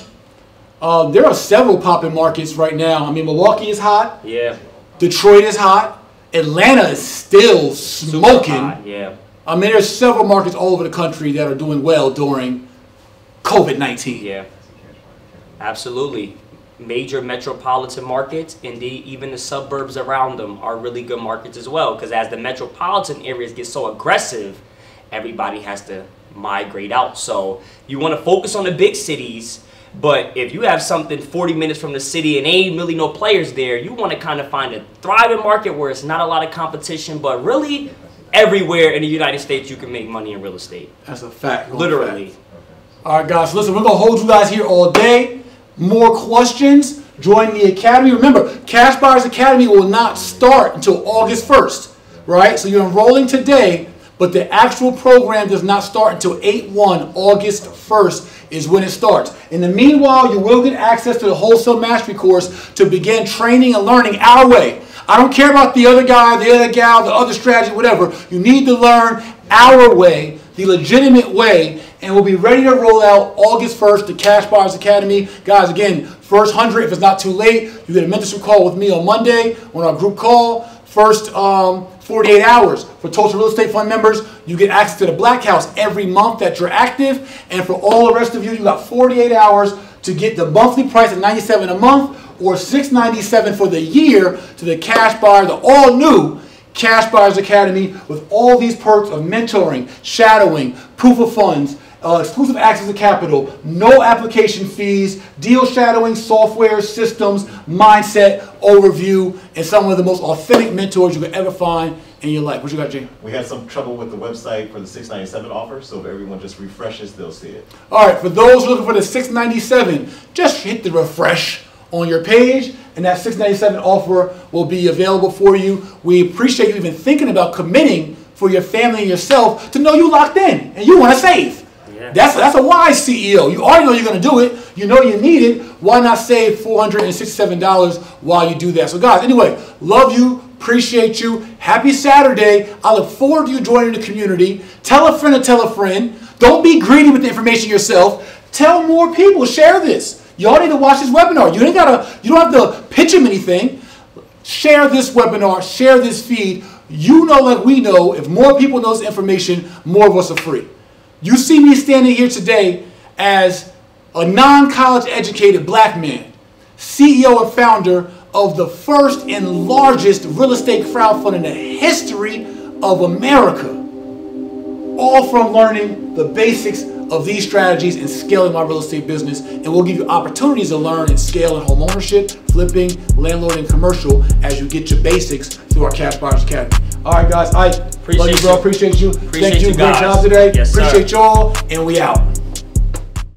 There are several popping markets right now. I mean, Milwaukee is hot. Yeah. Detroit is hot. Atlanta is still smoking. Hot, yeah. I mean, there's several markets all over the country that are doing well during COVID-19. Yeah. Absolutely. Major metropolitan markets, indeed, even the suburbs around them are really good markets as well. Because as the metropolitan areas get so aggressive, everybody has to migrate out. So you want to focus on the big cities. But if you have something 40 minutes from the city and ain't really no players there, you want to kind of find a thriving market where it's not a lot of competition, but really everywhere in the United States you can make money in real estate. That's a fact. Literally. Fact. All right, guys. Listen, we're going to hold you guys here all day. More questions, join the Academy. Remember, Cash Buyers Academy will not start until August 1st, right? So you're enrolling today, but the actual program does not start until 8/1, August 1st is when it starts. In the meanwhile, you will get access to the Wholesale Mastery course to begin training and learning our way. I don't care about the other guy, the other gal, the other strategy, whatever. You need to learn our way, the legitimate way, and we'll be ready to roll out August 1st, the Cash Buyers Academy. Guys, again, first 100, if it's not too late, you get a mentorship call with me on Monday on our group call. First 48 hours for Tulsa Real Estate Fund members, you get access to the Black House every month that you're active. And for all the rest of you, you got 48 hours to get the monthly price of $97 a month or $697 for the year to the Cash Buyer, the all-new Cash Buyers Academy with all these perks of mentoring, shadowing, proof of funds, exclusive access to capital, no application fees, deal shadowing, software, systems, mindset, overview, and some of the most authentic mentors you could ever find in your life. What you got, Jay? We had some trouble with the website for the $697 offer, so if everyone just refreshes, they'll see it. All right, for those looking for the $697, just hit the refresh on your page, and that $697 offer will be available for you. We appreciate you even thinking about committing for your family and yourself to know you locked in and you want to save. Yeah. That's a wise CEO. You already know you're going to do it. You know you need it. Why not save $467 while you do that? So guys, anyway, love you. Appreciate you. Happy Saturday. I look forward to you joining the community. Tell a friend to tell a friend. Don't be greedy with the information yourself. Tell more people. Share this. Y'all need to watch this webinar. You don't have to pitch them anything. Share this webinar. Share this feed. You know, like we know, if more people know this information, more of us are free. You see me standing here today as a non-college educated black man, CEO and founder of the first and largest real estate crowdfund in the history of America. All from learning the basics of these strategies and scaling my real estate business. And we'll give you opportunities to learn and scale in home ownership, flipping, landlord, and commercial as you get your basics through our Cash Buyers Academy. All right, guys. I love you, bro. Appreciate you. Thank you. Great job today. Yes, appreciate y'all. And we out.